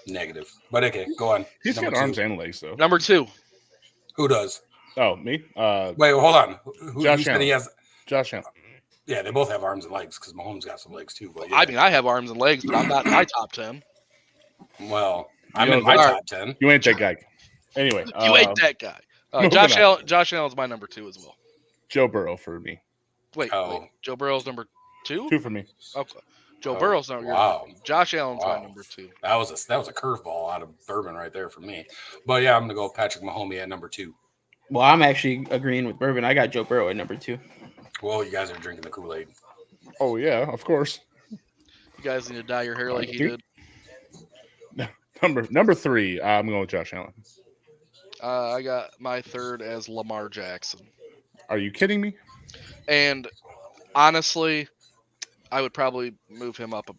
Negative. But okay, go on. He's Number got two. arms and legs, though. Number 2, Who does? Oh, me? Wait, hold on. Who Josh said he Allen. has? Josh Allen. Yeah, they both have arms and legs because Mahomes got some legs too. But yeah. I mean, I have arms and legs, but I'm not in my top 10. Well, I'm You in know, my all right. top 10. You ain't that guy. Anyway. You ain't that guy. moving Josh on. Allen's my number 2 as well. Joe Burrow for me. Wait, Oh. wait. Joe Burrow's number 2? 2 for me. Okay. Joe Oh, Burrow's number wow. 1. Josh Allen's my Wow. number 2. That was a curveball out of Bourbon right there for me. But yeah, I'm gonna go Patrick Mahomes at number 2. Well, I'm actually agreeing with Bourbon. I got Joe Burrow at number 2. Well, you guys are drinking the Kool-Aid. Oh, yeah, of course. You guys need to dye your hair like he did. Number 3, I'm going with Josh Allen. I got my third as Lamar Jackson. Are you kidding me? And honestly, I would probably move him up.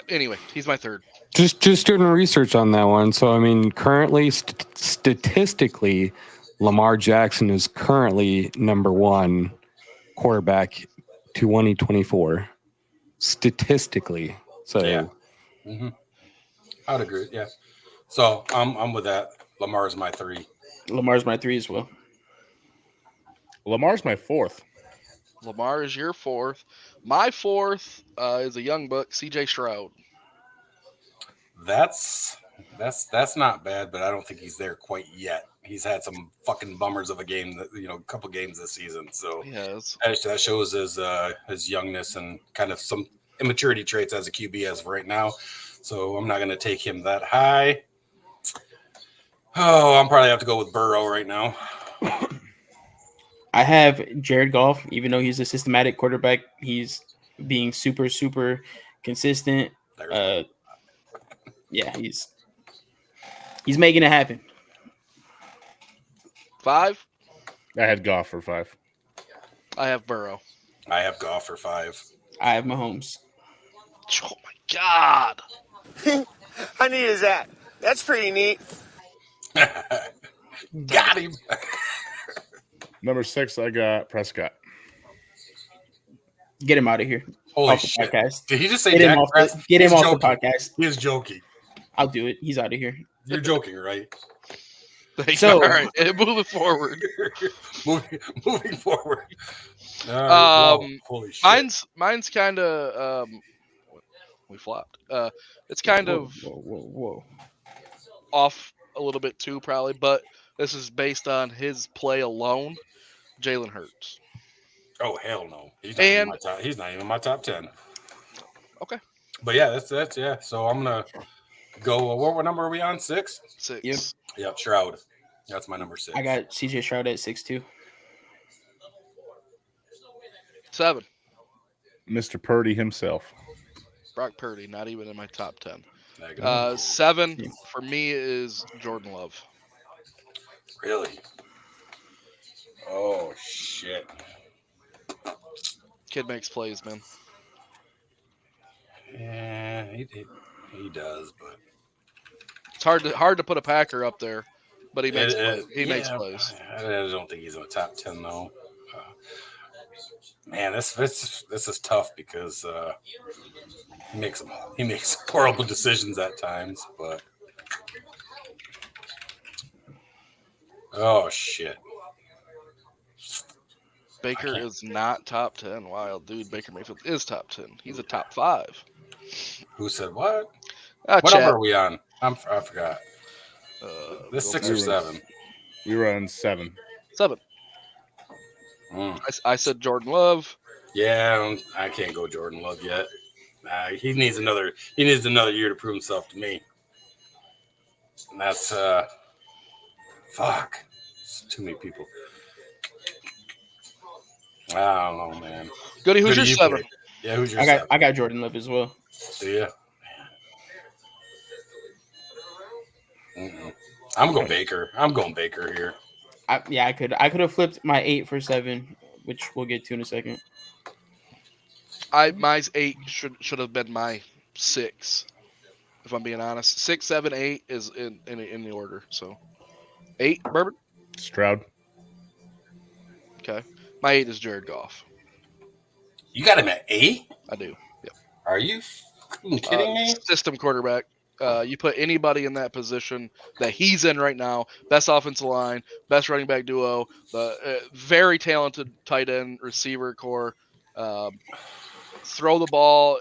Anyway, he's my third. Just doing research on that one. So, I mean, currently, statistically, Lamar Jackson is currently number 1 quarterback to 2024. Statistically. So, Yeah. I would agree. Yeah. So I'm with that. Lamar is my 3. Lamar's my 3 as well. Lamar's my 4th. Lamar is your 4th. My 4th is a young buck, CJ Stroud. That's not bad, but I don't think he's there quite yet. He's had some fucking bummers of a game, a couple games this season. So He has. that shows his youngness and kind of some immaturity traits as a QB as of right now. So I'm not going to take him that high. Oh, I'm probably have to go with Burrow right now. I have Jared Goff, even though he's a systematic quarterback, he's being super, super consistent. Yeah, he's making it happen. 5. I had Goff for 5. I have Burrow. I have Goff for 5. I have Mahomes. Oh my God. How neat is that? That's pretty neat. Got him. Number 6, I got Prescott. Get him out of here. Holy Off the shit. podcast. Did he just say Get him Dak off the, Prescott? get him He's off the joking. podcast. He is joking. I'll do it. He's out of here. You're joking, right? So- all right, moving forward. moving forward. All right, wow. Holy shit. Mine's kind of we flopped. It's kind of Whoa. off a little bit too, probably, but this is based on his play alone. Jalen Hurts. Oh hell no. He's not even in my top 10. Okay. But yeah, that's yeah. So I'm gonna go. What number are we on? 6? 6. Yep. Yep, Shroud. That's my number 6. I got CJ Stroud at 6'2". 7. Mr. Purdy himself. Brock Purdy, not even in my top 10. Negative. 7 for me is Jordan Love. Really? Oh shit. Kid makes plays, man. Yeah, he does, but It's hard to put a Packer up there, but he makes plays. He makes yeah, plays. I don't think he's in the top 10 though. Man, this is tough because he makes horrible decisions at times, but oh shit. Baker is not top 10. Wild dude. Baker Mayfield is top 10. He's a top 5. Who said what? What What number are we on? I forgot. This go 6 for or it. 7? We were on 7. 7. Mm. I said Jordan Love. Yeah, I can't go Jordan Love yet. He needs another year to prove himself to me. And that's fuck. It's too many people. I don't know, man. Goody, who's Who your do you 7? pick? Yeah, who's your I got 7? I got Jordan Love as well. Do you? I'm going Baker here. I could have flipped my 8 for 7, which we'll get to in a second. Mine's 8 should have been my 6, if I'm being honest. 6, 7, 8 is in the order. So 8, Bourbon. Stroud. Okay, my 8 is Jared Goff. You got him at 8? I do. Yep. Are you fucking kidding me? System quarterback. You put anybody in that position that he's in right now, best offensive line, best running back duo, the very talented tight end receiver core. Throw the ball.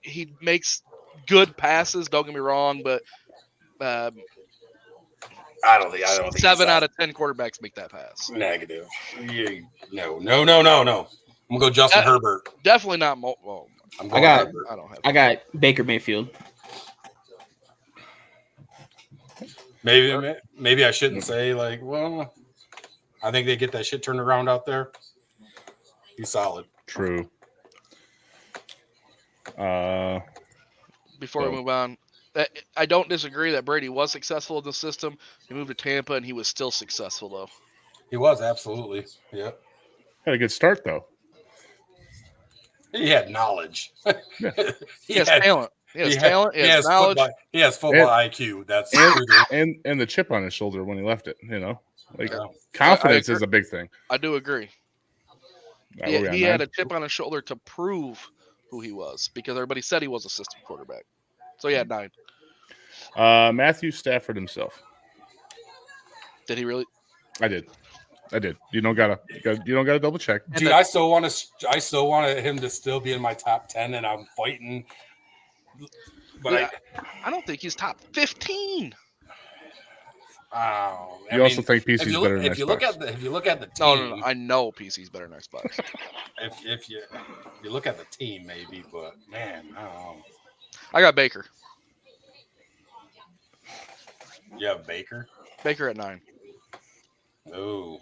He makes good passes. Don't get me wrong, but I don't think 7 out of 10 quarterbacks make that pass. negative. No. I'm gonna go Justin Herbert. Definitely not. I'm I going got- Herbert. I don't have. I got Baker Mayfield. Maybe I shouldn't say like, well, I think they get that shit turned around out there. He's solid. True. Before we move on, I don't disagree that Brady was successful in the system. He moved to Tampa, and he was still successful though. He was absolutely. Yeah. Had a good start though. He had knowledge. He has talent. He has talent. He has knowledge. He has football IQ. That's And the chip on his shoulder when he left it. Like Yeah. confidence I is a big thing. I do agree. He had a chip on his shoulder to prove who he was because everybody said he was a system quarterback. So he had 9. Matthew Stafford himself. Did he really? I did. You don't gotta double check. Dude, I still want him to still be in my top 10, and I'm fighting. But I don't think he's top 15. You also think PC's better than if you look at the team. No. I know PC's better than Xbox. if you look at the team, maybe, but man, I don't know. I got Baker. You have Baker. Baker at 9. Oh,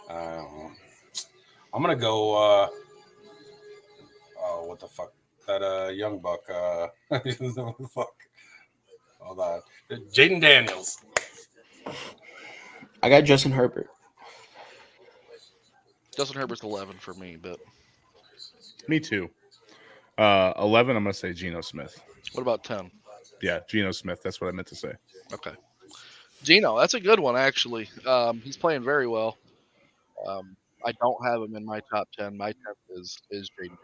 I don't know. I'm gonna go. Oh, what the fuck? That young buck. What the fuck? Hold on. Jaden Daniels. I got Justin Herbert. Justin Herbert's 11 for me, but Me too. 11, I'm going to say Geno Smith. what about 10? Yeah, Geno Smith. That's what I meant to say. Okay. Gino, that's a good one, actually. He's playing very well. I don't have him in my top 10. My 10th is Jaden.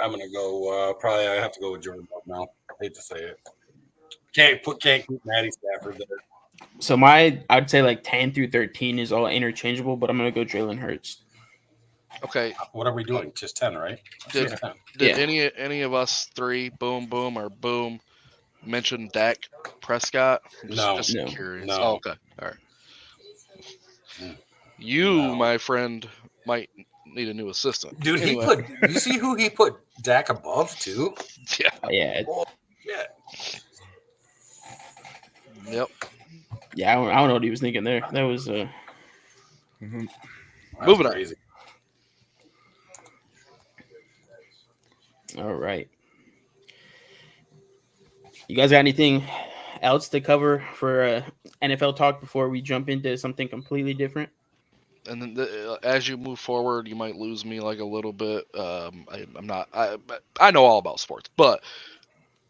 I'm gonna go. Probably I have to go with Jordan Love now. I hate to say it. Can't keep Matty Stafford there. So I'd say like 10 through 13 is all interchangeable, but I'm gonna go Jalen Hurts. Okay. What are we doing? Just 10, right? Did any of us three, boom, or boom, mention Dak Prescott? Just No. curious. No. Oh, okay. All right. You, my friend, might need a new assistant. Dude, Anyway. you see who he put Dak above too? Yeah. Yeah. Yeah. Yep. Yeah, I don't know what he was thinking there. That was Moving on. Crazy. All right. You guys got anything else to cover for NFL talk before we jump into something completely different? And then as you move forward, you might lose me like a little bit. I'm not. I know all about sports, but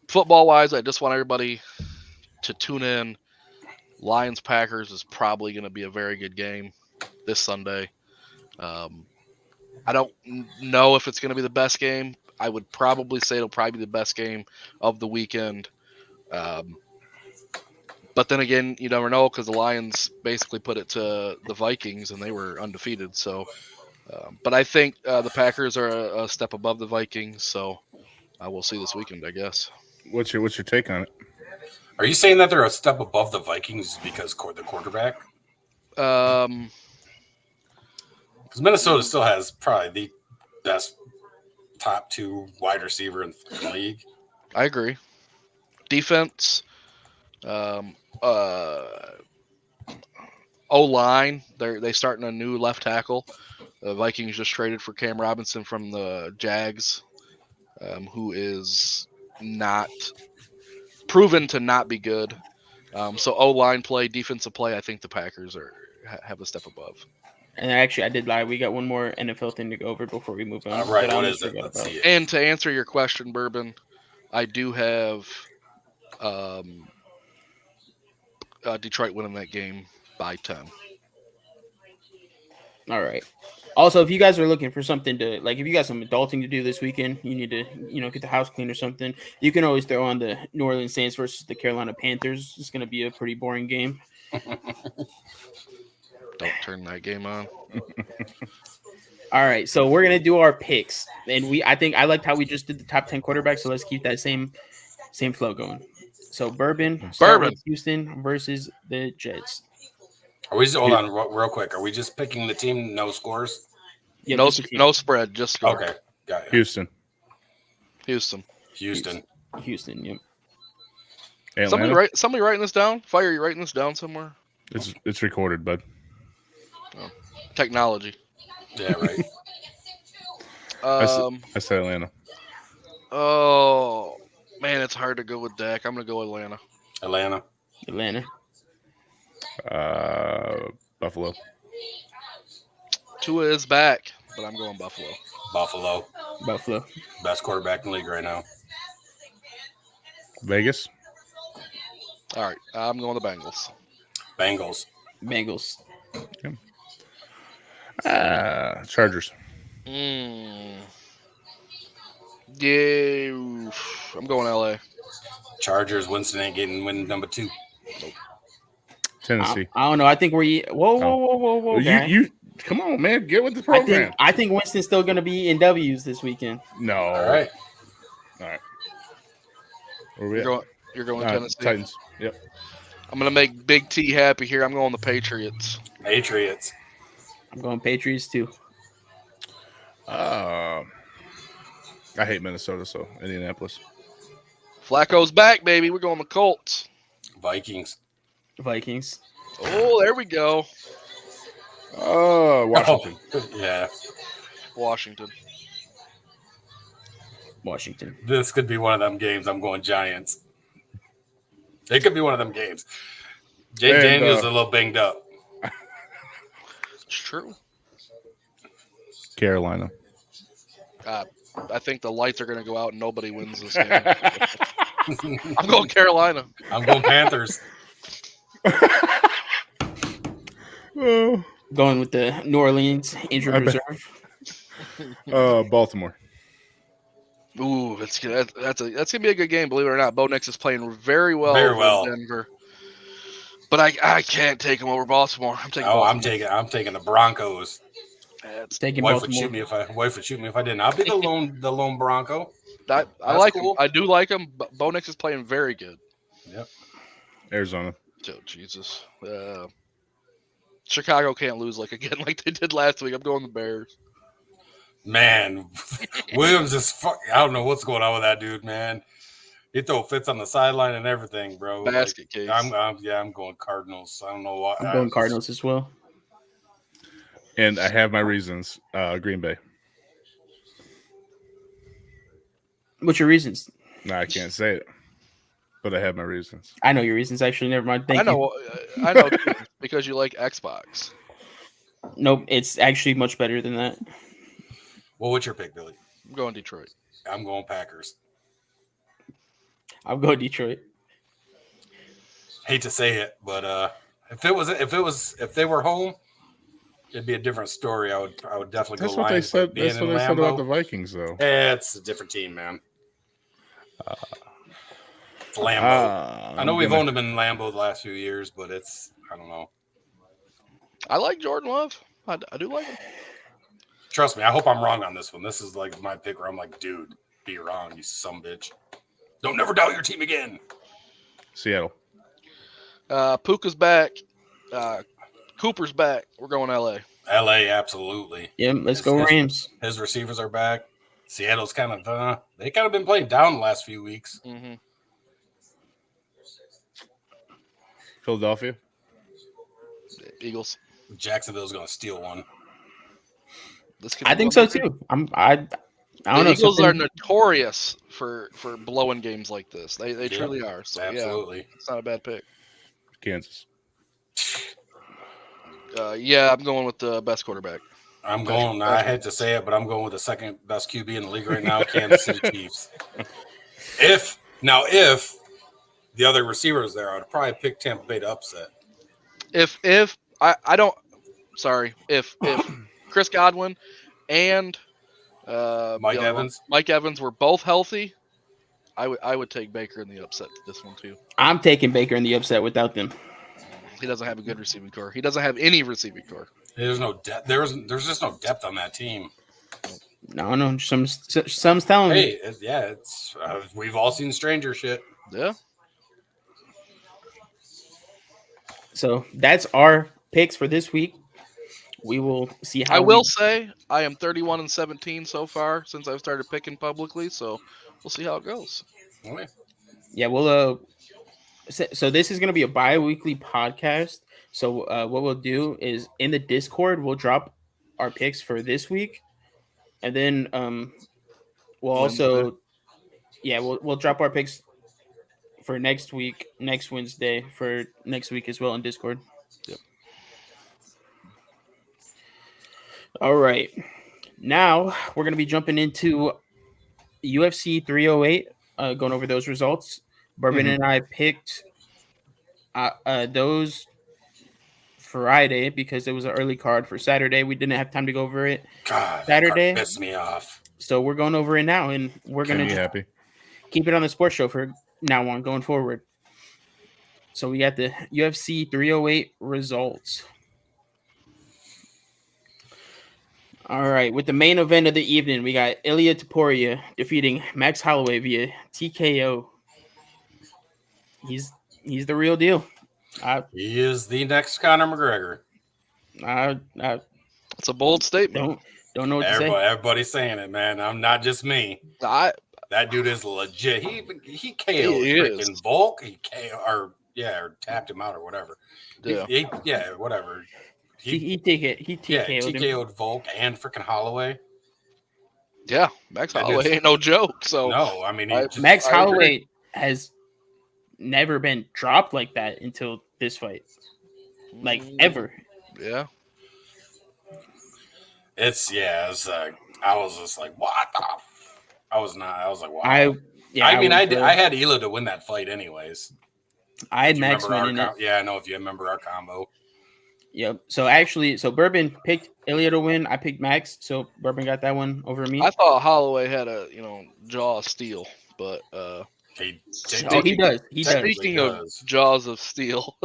football wise, I just want everybody to tune in. Lions Packers is probably going to be a very good game this Sunday. I don't know if it's going to be the best game. I would probably say it'll probably be the best game of the weekend. But then again, you never know because the Lions basically put it to the Vikings and they were undefeated. So, but I think the Packers are a step above the Vikings. So I will see this weekend, I guess. What's your take on it? Are you saying that they're a step above the Vikings because the quarterback? Because Minnesota still has probably the best top 2 wide receiver in the league. I agree. Defense, O-line, they starting a new left tackle. The Vikings just traded for Cam Robinson from the Jags, who is not proven to not be good. So O-line play, defensive play, I think the Packers have a step above. And actually, I did lie. We got one more NFL thing to go over before we move on. Right, that I what almost is it? forgot Let's about. see it. And to answer your question, Bourbon, I do have Detroit winning that game by 10. All right. Also, if you guys are looking for something to if you got some adulting to do this weekend, you need to get the house clean or something. You can always throw on the New Orleans Saints versus the Carolina Panthers. It's going to be a pretty boring game. Don't turn that game on. All right, so we're gonna do our picks, and I think I liked how we just did the top 10 quarterbacks. So let's keep that same flow going. So Bourbon, Houston versus the Jets. Are we? Hold on, real quick. Are we just picking the team? No scores. Yeah, no spread, just score. Okay, got it. Houston. Houston. Yep. Atlanta? Somebody writing this down. Fire, you writing this down somewhere? It's recorded, bud. Oh. Technology. Yeah, right. I said Atlanta. Oh man, it's hard to go with Dak. I'm gonna go Atlanta. Atlanta. Buffalo. Tua is back, but I'm going Buffalo. Buffalo. Best quarterback in the league right now. Vegas. All right, I'm going the Bengals. Bengals. Chargers. Yeah, I'm going LA. Chargers. Winston ain't getting win number 2. Tennessee. I don't know. I think we're whoa. You come on, man. Get with the program. I think Winston's still going to be in W's this weekend. No. All right. Where we You're going Tennessee. Titans. Yep. I'm going to make Big T happy here. I'm going the Patriots. I'm going Patriots too. I hate Minnesota, so Indianapolis. Flacco's back, baby. We're going the Colts. Vikings. Oh, there we go. Washington. Oh, yeah. Washington. This could be one of them games. I'm going Giants. It could be one of them games. Jay Daniels a little banged up. It's true. Carolina. I think the lights are going to go out and nobody wins this game. I'm going Carolina. I'm going Panthers. Oh, Going with the New Orleans injured I bet. reserve. Baltimore. Ooh, that's gonna be a good game. Believe it or not, Bo Nix is playing very well. Very over well. in Denver. But I can't take him over Baltimore. I'm taking. Oh, Baltimore. I'm taking the Broncos. That's- Taking Wife would Baltimore. shoot me if I didn't. I'll be the lone Bronco. I That's like cool. him. I do like him. But Bo Nix is playing very good. Yep. Arizona. Oh, Jesus. Chicago can't lose again like they did last week. I'm going the Bears. Man, Williams is I don't know what's going on with that dude, man. He throw fits on the sideline and everything, bro. Basket case. I'm going Cardinals. I don't know why. I'm going Cardinals as well. And I have my reasons. Green Bay. What's your reasons? No, I can't say it, but I have my reasons. I know your reasons. Actually, never mind. Thank you. I know too, because you like Xbox. Nope, it's actually much better than that. Well, what's your pick, Billy? I'm going Detroit. I'm going Packers. I'm going Detroit. Hate to say it, but if they were home, it'd be a different story. I would definitely That's go what they Lions. said. But being That's what in they said about Lambeau, the Vikings, though. it's a different team, man. It's Lambeau. I know we've owned him in Lambeau the last few years, but I don't know. I like Jordan Love. I do like him. Trust me, I hope I'm wrong on this one. This is my pick where I'm like, dude, be wrong, you sumbitch. Don't never doubt your team again. Seattle. Puka's back. Cooper's back. We're going LA. LA, absolutely. Yeah, let's go Rams. His receivers are back. Seattle's kind of been playing down the last few weeks. Mm-hmm. Philadelphia. Eagles. Jacksonville's going to steal one. I think so too. I don't know. The Eagles something- are notorious for blowing games like this. They Yeah, truly are. So absolutely. yeah, it's not a bad pick. Kansas. Yeah, I'm going with the best quarterback. I'm going. I hate to say it, but I'm going with the second best QB in the league right now, Kansas City Chiefs. If the other receivers there, I'd probably pick Tampa Bay to upset. If Chris Godwin and Mike Evans. Mike Evans were both healthy, I would take Baker in the upset this one too. I'm taking Baker in the upset without them. He doesn't have a good receiving core. He doesn't have any receiving core. There's no depth. There's just no depth on that team. No, some's telling me. Hey, it's we've all seen Stranger shit. Yeah. So that's our picks for this week. We will see how. I will say I am 31-17 so far since I've started picking publicly. So we'll see how it goes. Okay. Yeah, we'll. So this is going to be a bi-weekly podcast. So what we'll do is in the Discord, we'll drop our picks for this week, and then we'll also, we'll drop our picks for next week, next Wednesday for next week as well in Discord. Yep. All right, now we're going to be jumping into UFC 308, going over those results. Bourbon and I picked those Friday because it was an early card. For Saturday, we didn't have time to go over it. God, Saturday pissed me off. So we're going over it now, and we're Can going be to happy. keep it on the sports show for now on going forward. So we got the UFC 308 results. All right, with the main event of the evening, we got Ilia Topuria defeating Max Holloway via TKO. He's the real deal. He is the next Conor McGregor. It's a bold statement. Don't know what to say. Everybody's saying it, man. I'm not just me. That dude is legit. He KO'd freaking Volk. He KO or tapped him out or whatever. Yeah, whatever. He TKO'd Volk and freaking Holloway. Yeah, Max Holloway ain't no joke. So no, I mean Max Holloway has never been dropped like that until this fight, like ever. Yeah. It's yeah. It's I was just like, what the? I was not. I was like, wow. I mean, I was, did. I had Hila to win that fight, anyways. I had If you Max remember our winning it. Yeah, I know if you remember our combo. Yep. So actually, Bourbon picked Ilya to win. I picked Max, so Bourbon got that one over me. I thought Holloway had a jaw of steel, but He he does. He does. speaking of jaws of steel,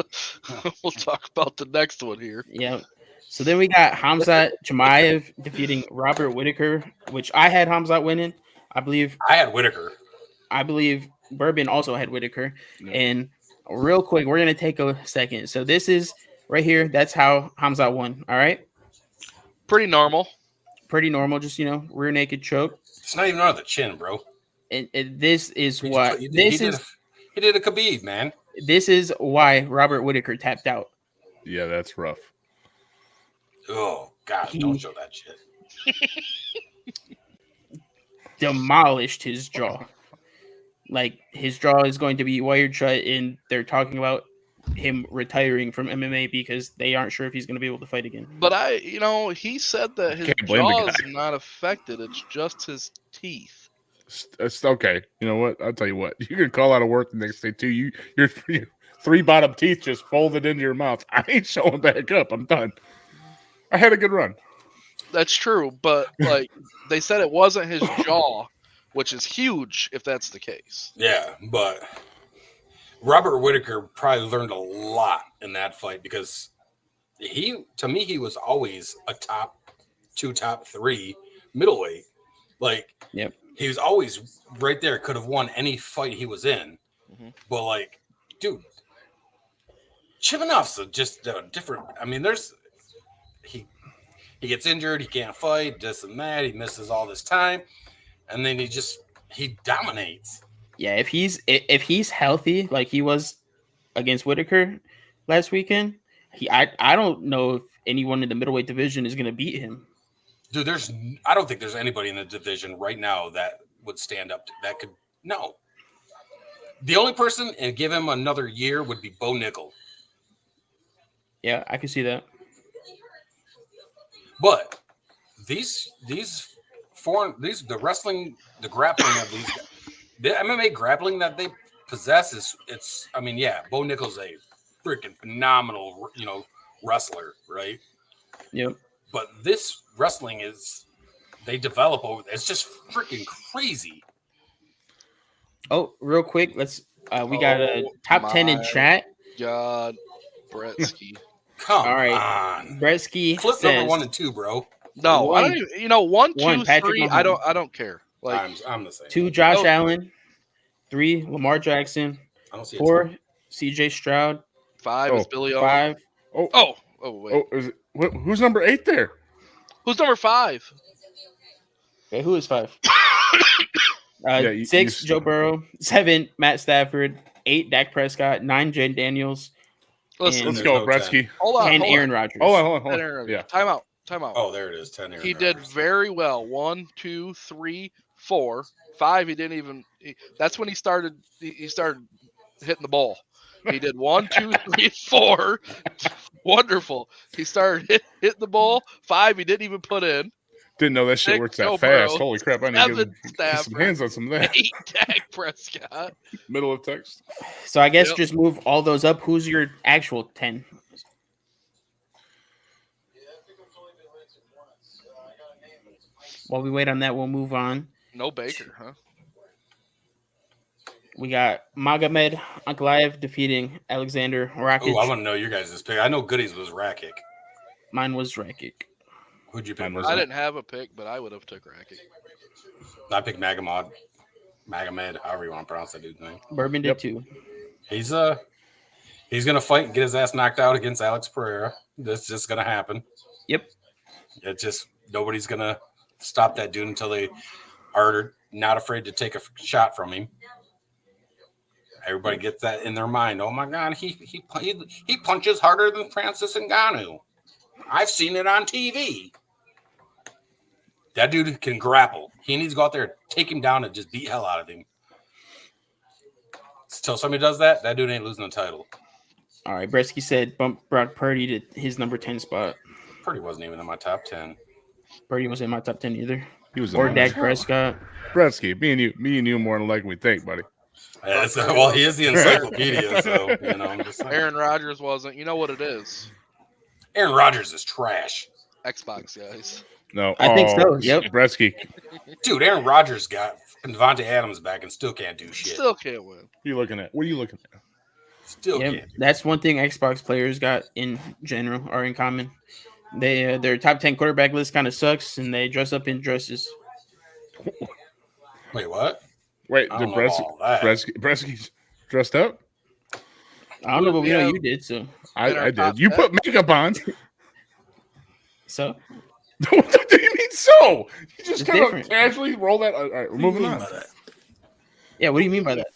we'll talk about the next one here. Yeah. So then we got Hamzat Chimaev defeating Robert Whitaker, which I had Hamzat winning. I believe I had Whitaker. I believe Bourbon also had Whitaker. Yeah. And real quick, we're gonna take a second. So this is right here. That's how Hamzat won. All right. Pretty normal. Pretty normal. Just rear naked choke. It's not even under the chin, bro. And this is He what did- this he is. He did a Khabib, man. This is why Robert Whitaker tapped out. Yeah, that's rough. Oh God, don't show that shit. Demolished his jaw. Like his jaw is going to be wired shut, and they're talking about him retiring from MMA because they aren't sure if he's going to be able to fight again. But he said that his Can't blame the jaw is guy. not affected. It's just his teeth. It's okay. You know what? I'll tell you what. You can call out of work the next day too. Your three bottom teeth just folded into your mouth. I ain't showing back up. I'm done. I had a good run. That's true, but like they said, it wasn't his jaw, which is huge if that's the case. Yeah, but Robert Whitaker probably learned a lot in that fight because to me, he was always a top 2, top 3 middleweight. Like, Yep. He was always right there. Could have won any fight he was in. Mhm. But like, dude, Chimanov's just different. I mean, he gets injured, he can't fight, this and that. He misses all this time, and then he dominates. Yeah, if he's healthy like he was against Whitaker last weekend, I don't know if anyone in the middleweight division is going to beat him. Dude, I don't think there's anybody in the division right now that would stand up that could. No. The only person, and give him another year, would be Bo Nickel. Yeah, I can see that. But the wrestling, the grappling of these, the MMA grappling that they possess Bo Nickel's a freaking phenomenal, wrestler, right? Yep. But this wrestling they develop over. It's just freaking crazy. Oh, real quick, we got a top 10 in my chat. God, Bretsky. Come All right. on. Bretsky Clip says, number 1 and 2, bro. No, One- I don't even, 1, 2, Patrick 3. Mahomes. I don't care. Like I'm the same. 2, Josh Oh. Allen. 3, Lamar Jackson. I don't see 4, CJ Stroud. 5 is Billy Owen. 5, Oh, wait. Oh, who's number 8 there? Who's number 5? okay, who is 5? Yeah, 6, Joe Burrow. 7, Matt Stafford. 8, Dak Prescott. 9, Jane Daniels. Listen, Let's there's go, no Bretsky. hold on. 10, hold Aaron on. Rodgers. Hold on. Aaron, Yeah. Time out. Oh, there it is. 10 Aaron He did Rodgers. very well. 1, 2, 3, 4, 5. He didn't even. That's when he started. He started hitting the ball. He did 1, 2, 3, 4. Wonderful. He started hitting the ball. 5. He didn't even put in. Didn't know that shit 6, works Joe that fast. Burrow. Holy crap! I need 7, to get some Stafford. hands on some of that. 8, Dak Prescott. Middle of text. So I guess Yep. just move all those up. Who's your actual 10? While we wait on that, we'll move on. No Baker, huh? We got Magomed Ankalaev defeating Alexander Rakic. Oh, I want to know your guys' pick. I know Goodies was Rakic. Mine was Rakic. Who'd you pick? Mine was- I didn't have a pick, but I would have took Rakic. I picked Magomed, however you want to pronounce that dude's name. Bourbon did Yep. too. He's gonna fight and get his ass knocked out against Alex Pereira. That's just gonna happen. Yep. It's just nobody's gonna stop that dude until they are not afraid to take a shot from him. Everybody gets that in their mind. Oh my God, he punches harder than Francis Ngannou. I've seen it on TV. That dude can grapple. He needs to go out there, take him down, and just beat hell out of him. Until somebody does that, that dude ain't losing the title. All right. Bretsky said bump Brock Purdy to his number 10 spot. Purdy wasn't even in my top 10. Birdie wasn't in my top 10 either. He was Or in Dak Prescott. Bretsky. Me and you more than likely we think, buddy. Well, he is the encyclopedia, so I'm just saying. Aaron Rodgers wasn't. You know what it is? Aaron Rodgers is trash. Xbox guys. No, I think so. Yep. Bretsky. Dude, Aaron Rodgers got Devontae Adams back and still can't do shit. Still can't win. What are you looking at? What are you looking at? Still Yep. can't. That's one thing Xbox players got in general or in common. They their top 10 quarterback list kind of sucks, and they dress up in dresses. Wait, what? Wait, I did don't know all that. Bretsky's dressed up? I don't know, but we know Yeah. you did. So I did. You put makeup on. so What do you mean so? You just It's kind of different. casually roll that. All right, we're moving on. yeah, what do you mean by that?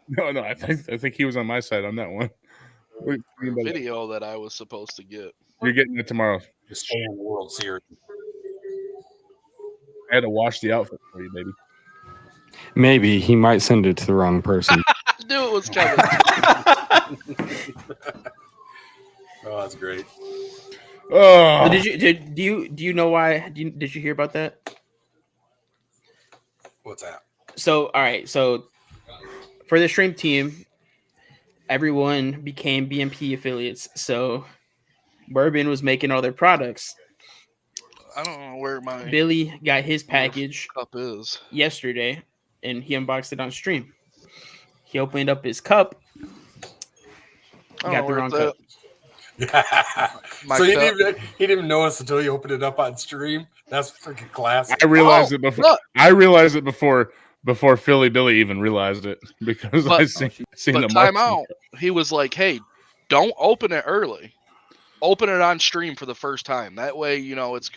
No, I think he was on my side on that one. What do you mean by that? Video that I was supposed to get. You're getting it tomorrow. Just stay in the World Series. I had to wash the outfit for you, baby. Maybe he might send it to the wrong person. I knew it was coming. Oh, that's great. Oh, So do you know why? Did you hear about that? What's that? So all right, so for the stream team, everyone became BMP affiliates. So Bourbon was making all their products. I don't know where my Billy got his package cup is. yesterday, and he unboxed it on stream. He opened up his cup. I don't Got know the where wrong it's cup. at. My So he cup. didn't even notice until you opened it up on stream. That's freaking classic. I realized Oh, it before. look. I realized it before Philly Billy even realized it because But- I seen But the time mark. out. He was like, "Hey, don't open it early. Open it on stream for the first time. That way, it's.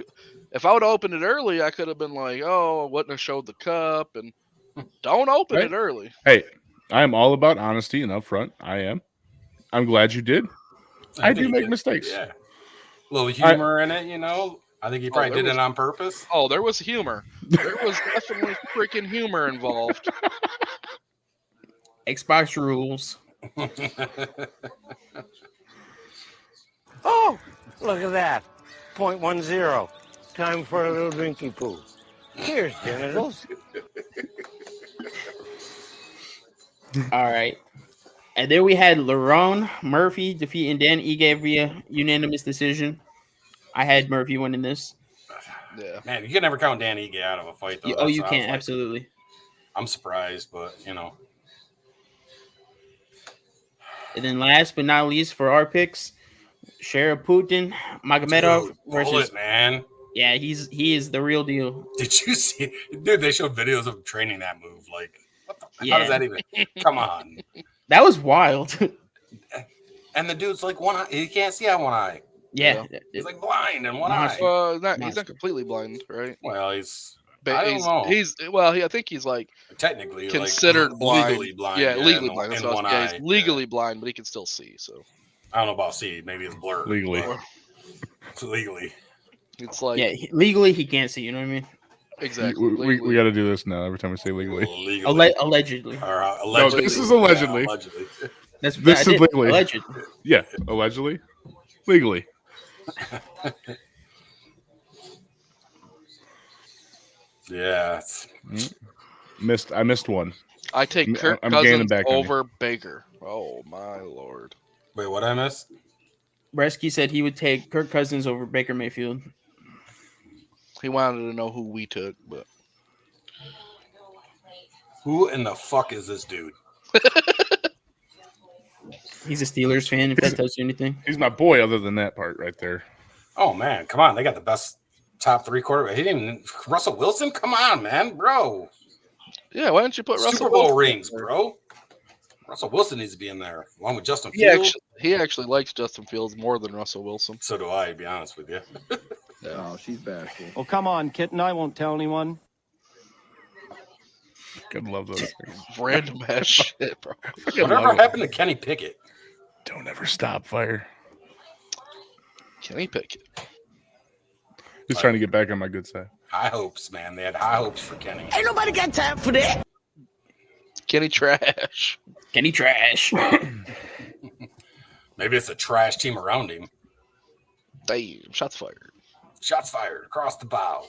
If I would have opened it early, I could have been like, oh, wouldn't have showed the cup, and don't open Right. it early. Hey, I am all about honesty and upfront. I am. I'm glad you did. I do think he make did. mistakes. Yeah. A little humor in it, I think he probably there did was- it on purpose. Oh, there was humor. There was definitely freaking humor involved. Xbox rules. Oh, look at that. 0.10. Time for a little drinky poo. Cheers, genitals. All right. And then we had Lerone Murphy defeating Dan Ige via unanimous decision. I had Murphy winning this. Yeah. Man, you can never count Dan Ige out of a fight, though. You That's- I was can, like, absolutely. I'm surprised, but And then last but not least for our picks, Sheriff Putin Magomedov Dude, versus bullet, man. yeah, he is the real deal. Did you see? Dude, they showed videos of him training that move. Like, what the, how Yeah. does that even? Come on. That was wild. And the dude's like one eye. He can't see on one eye. yeah. He's like blind in one Monster. eye. He's Monster. not completely blind, right? Well, he's But I don't know. I think he's like technically considered like, blind. legally blind. Yeah, legally in, blind. That's in what one I was, eye. he's legally blind, but he can still see. So I don't know about see. Maybe it's blurred. Legally. but legally. it's like Yeah, legally he can't see, you know what I mean? exactly. We legally. got to do this now every time we say legally. Legally. Allegedly. Or, No, allegedly. this is allegedly. Yeah, allegedly. That's This I is did. legally. Allegedly. Yeah, allegedly, legally. Yeah. I missed one. I take Kirk I'm gaining Cousins back on you. over Baker. Oh my lord. Wait, what I missed? Bresky said he would take Kirk Cousins over Baker Mayfield. He wanted to know who we took, but Who in the fuck is this dude? He's a Steelers fan, if that tells you anything. He's my boy. Other than that part right there. Oh man, come on! They got the best top three quarterback. He didn't even Russell Wilson. Come on, man, bro. yeah, why don't you put Super Russell Bowl Wilson rings, there? bro. Russell Wilson needs to be in there along with Justin He Fields. actually likes Justin Fields more than Russell Wilson. So do I. To be honest with you. Oh, she's bashful. Oh, come on, kitten. I won't tell anyone. God love those things. Random ass shit, bro. Whatever happened to Kenny Pickett? Don't ever stop, fire. Kenny Pickett. Just trying to get back on my good side. High hopes, man. They had high hopes for Kenny. Ain't nobody got time for that. Kenny trash. Kenny Trash. Maybe it's a trash team around him. Damn, shots fired. Shots fired across the bow.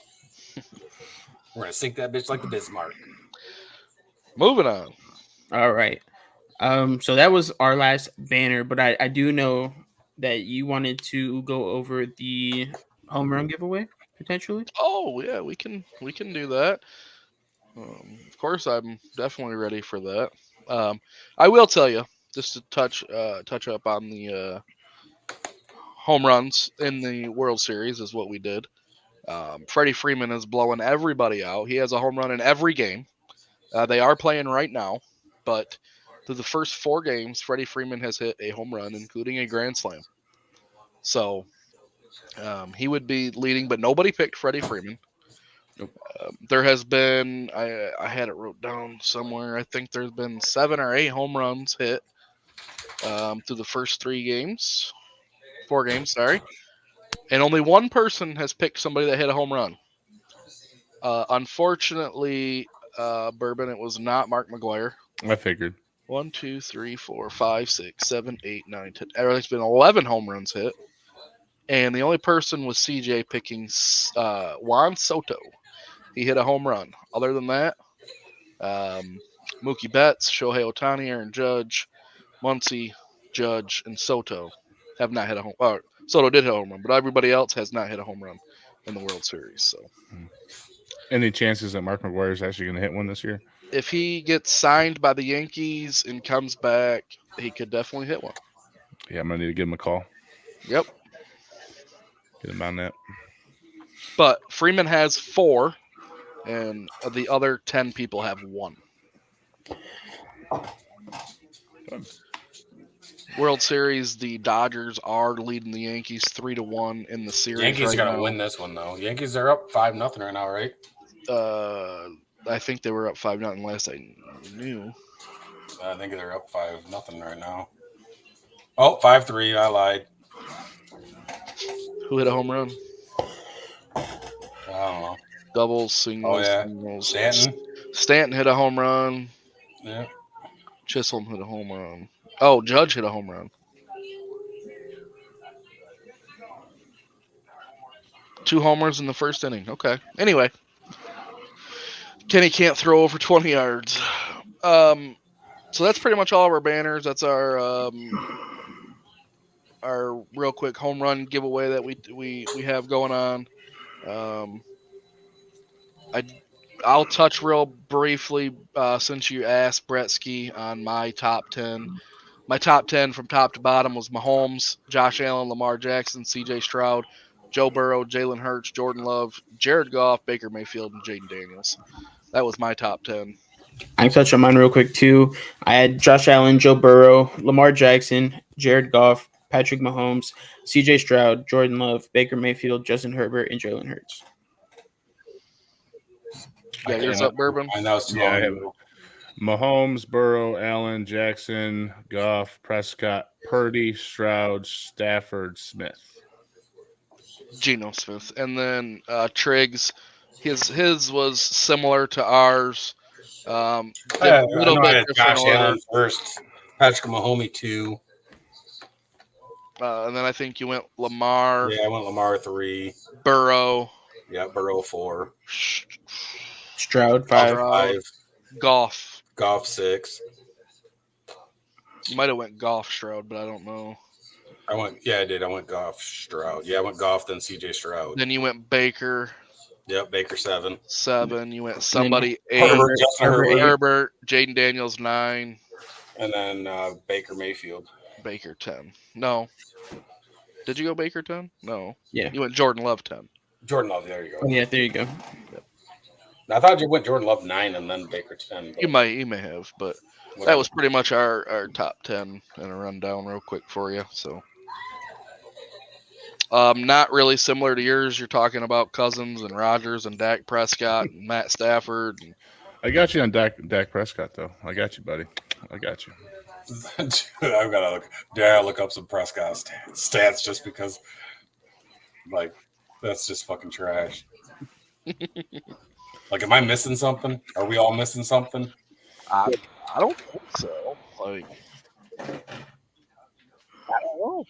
We're gonna sink that bitch like the Bismarck. Moving on. All right. So that was our last banner, but I do know that you wanted to go over the home run giveaway potentially. Oh yeah, we can do that. Of course, I'm definitely ready for that. I will tell you, just to touch up on the home runs in the World Series is what we did. Freddie Freeman is blowing everybody out. He has a home run in every game. They are playing right now, but through the first 4 games, Freddie Freeman has hit a home run, including a grand slam. So he would be leading, but nobody picked Freddie Freeman. There has been, I had it wrote down somewhere, I think there's been 7 or 8 home runs hit through the first 4 games, sorry. And only one person has picked somebody that hit a home run. Unfortunately, Bourbon, it was not Mark McGuire. I figured. 1, 2, 3, 4, 5, 6, 7, 8, 9, 10. There's been 11 home runs hit. And the only person was CJ picking Juan Soto. He hit a home run. Other than that, Mookie Betts, Shohei Ohtani, Aaron Judge, Muncy, Judge, and Soto have not hit a home run. Soto did hit a home run, but everybody else has not hit a home run in the World Series. So, Any chances that Mark McGuire is actually going to hit one this year? if he gets signed by the Yankees and comes back, he could definitely hit one. Yeah, I'm going to need to give him a call. Yep. Get him on that. But Freeman has 4, and the other 10 people have 1. World Series, the Dodgers are leading the Yankees 3-1 in the series. Yankees right are gonna now. win this one though. Yankees are up 5-0 right now, right? I think they were up 5-0 last I knew. I think they're up 5-0 right now. Oh, 5-3. I lied. Who hit a home run? I don't know. Doubles, singles, Oh yeah, singles. Stanton. Hit a home run. Yeah. Chisholm hit a home run. Oh, Judge hit a home run. 2 homers in the first inning. Okay. Anyway, Kenny can't throw over 20 yards. So that's pretty much all of our banners. That's our real quick home run giveaway that we have going on. I'll touch real briefly since you asked Bretsky on my top 10. My top 10 from top to bottom was Mahomes, Josh Allen, Lamar Jackson, C.J. Stroud, Joe Burrow, Jalen Hurts, Jordan Love, Jared Goff, Baker Mayfield, and Jaden Daniels. That was my top 10. I can touch on mine real quick too. I had Josh Allen, Joe Burrow, Lamar Jackson, Jared Goff, Patrick Mahomes, C.J. Stroud, Jordan Love, Baker Mayfield, Justin Herbert, and Jalen Hurts. Yeah, yours up, Bourbon? And that was too Yeah, I long. have Mahomes, Burrow, Allen, Jackson, Goff, Prescott, Purdy, Stroud, Stafford, Smith. Geno Smith. And then Triggs, his was similar to ours. A little I bit had different Josh order. Allen first, Patrick Mahomes 2. And then I think you went Lamar, Yeah, I went Lamar 3. Burrow, Yeah, Burrow 4. Stroud 5. Stroud. 5. Goff. Goff 6. You might have went Goff Stroud, but I don't know. I did. I went Goff Stroud. Yeah, I went Goff, then CJ Stroud. Then you went Baker Yep, Baker 7. 7. You went somebody Herbert, 8. Justin Herbert. Herbert, Jaden Daniels 9. And then Baker Mayfield. Baker 10. No. Did you go Baker 10? No. Yeah. You went Jordan Love 10. Jordan Love, there you go. Oh, yeah, there you go. I thought you went Jordan Love 9 and then Baker 10. But You may have, but that was pretty much our top 10 and a rundown real quick for you. So, not really similar to yours. You're talking about Cousins and Rodgers and Dak Prescott and Matt Stafford. I got you on Dak Prescott, though. I got you, buddy. I got you. Dude, I've got to look up some Prescott stats just because, like, that's just fucking trash. Like, am I missing something? Are we all missing something? I don't think so. Like, I don't know.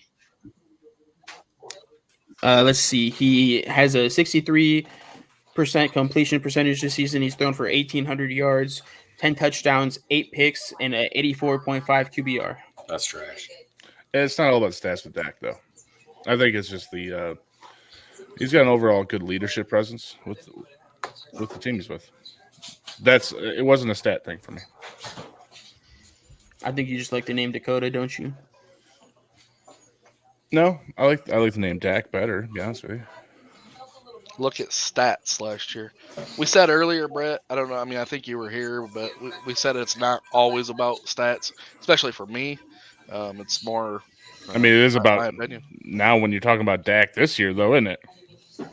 Let's see. He has a 63% completion percentage this season. He's thrown for 1,800 yards, 10 touchdowns, 8 picks, and an 84.5 QBR. That's trash. It's not all about stats with Dak, though. I think it's just the he's got an overall good leadership presence with the team he's with. It wasn't a stat thing for me. I think you just like the name Dakota, don't you? No, I like the name Dak better, to be honest with you. Look at stats last year. We said earlier, Brett, I don't know. I mean, I think you were here, but we said it's not always about stats, especially for me. It's more. I mean, it is my about opinion. now when you're talking about Dak this year, though, isn't it?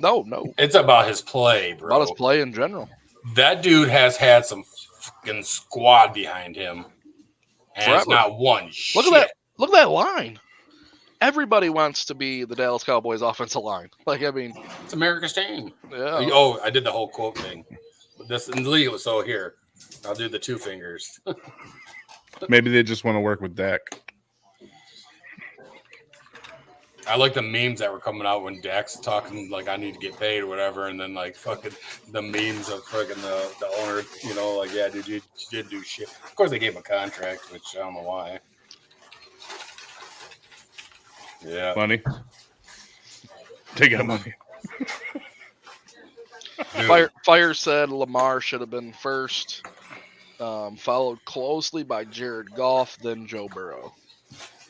No. It's about his play, bro. About his play in general. That dude has had some fucking squad behind him, and it's Forever. not one. Look at that! Look at that line. Everybody wants to be the Dallas Cowboys offensive line. Like, I mean, It's America's team. yeah. Oh, I did the whole quote thing. This and legal. So here, I'll do the 2 fingers. Maybe they just want to work with Dak. I like the memes that were coming out when Dak's talking like I need to get paid or whatever, and then like fucking the memes of fucking the owner, you know, like yeah, dude, you did do shit. Of course, they gave him a contract, which I don't know why. Yeah, Money. Take out money. dude. Fire said Lamar should have been first, followed closely by Jared Goff, then Joe Burrow.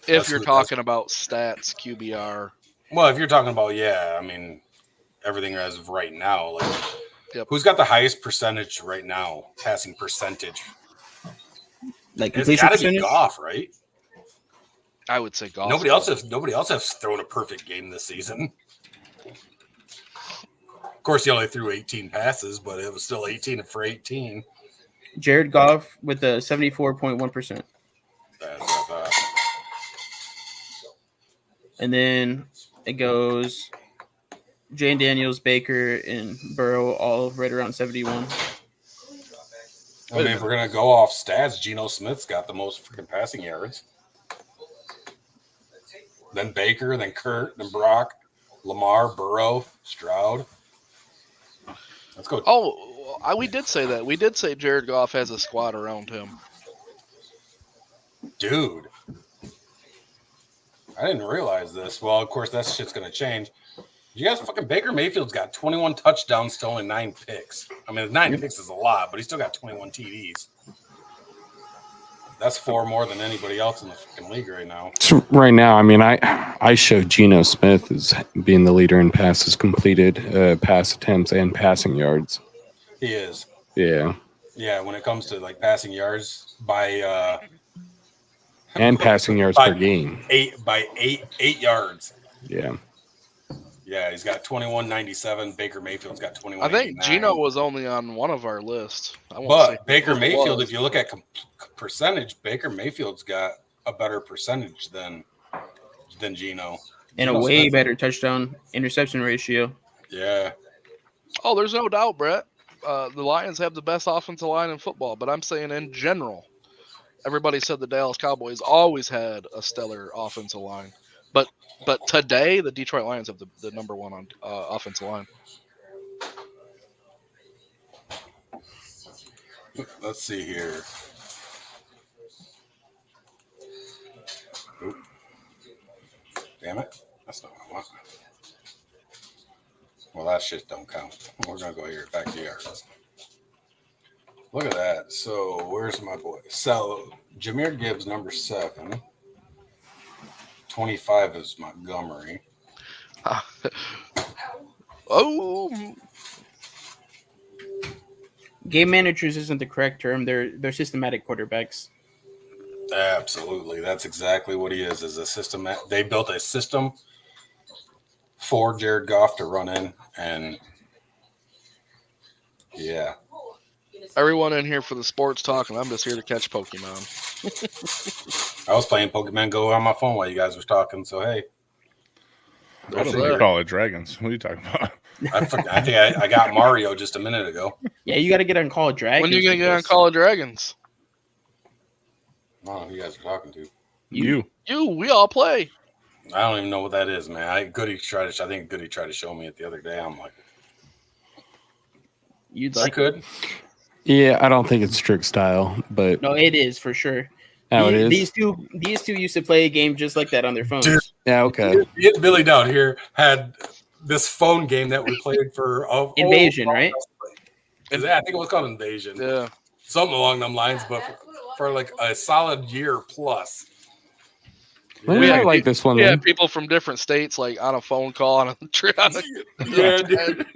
If you're talking about stats, QBR. Well, if you're talking about I mean everything as of right now, like Yep. who's got the highest percentage right now, passing percentage? Like It's completion got to be percentage? Goff, right? I would say Goff. Nobody else has thrown a perfect game this season. Of course, he only threw 18 passes, but it was still 18 for 18. Jared Goff with a 74.1%. That's what I thought. And then it goes Jane Daniels, Baker, and Burrow all right around 71. I mean, if we're gonna go off stats, Geno Smith's got the most freaking passing yards. Then Baker, then Kurt, then Brock, Lamar, Burrow, Stroud. Let's go. Oh, we did say that. We did say Jared Goff has a squad around him. Dude. I didn't realize this. Well, of course, that shit's gonna change. You guys, fucking Baker Mayfield's got 21 touchdowns to only 9 picks. I mean, 9 picks is a lot, but he's still got 21 TDs. That's 4 more than anybody else in the fucking league right now. So right now, I mean, I show Geno Smith as being the leader in passes completed, pass attempts, and passing yards. He is. Yeah, Yeah, when it comes to like passing yards by and passing yards per game. 8 yards. Yeah. Yeah, he's got 21.97. Baker Mayfield's got 21.89. I think Geno was only on one of our lists. I won't say But Baker who it Mayfield, was. if you look at percentage, Baker Mayfield's got a better percentage than Geno. And a Geno way Smith- better touchdown interception ratio. Yeah. Oh, there's no doubt, Brett. The Lions have the best offensive line in football, but I'm saying in general, everybody said the Dallas Cowboys always had a stellar offensive line. But today, the Detroit Lions have the number one on offensive line. Let's see here. Oop. Damn it. That's not what I want. Well, that shit don't count. We're going to go here. Back to yards. Look at that. So, where's my boy? So, Jahmyr Gibbs, number 7. 25 is Montgomery. Oh, Game managers isn't the correct term. They're systematic quarterbacks. Absolutely. That's exactly what he is a system. They built a system for Jared Goff to run in. And, yeah. everyone in here for the sports talk, and I'm just here to catch Pokemon. I was playing Pokemon Go on my phone while you guys were talking, so hey. I What's don't think you that? call it dragons. What are you talking about? I think I got Mario just a minute ago. Yeah, you got to get on Call of Dragons. When are you going to get on because Call of Dragons? I don't know who you guys are talking to. You. We all play. I don't even know what that is, man. I think Goody tried to show me it the other day. I'm like, You'd I like could. Yeah, I don't think it's strict style, but No, it is for sure. oh, it is. These two used to play a game just like that on their phones. Dude. Yeah, okay. Billy down here had this phone game that we played for Invasion, right? I think it was called Invasion. Yeah. Something along them lines, but for like a solid year plus. Maybe I like this one. Yeah, Then. people from different states like on a phone call on a trip. Yeah, dude.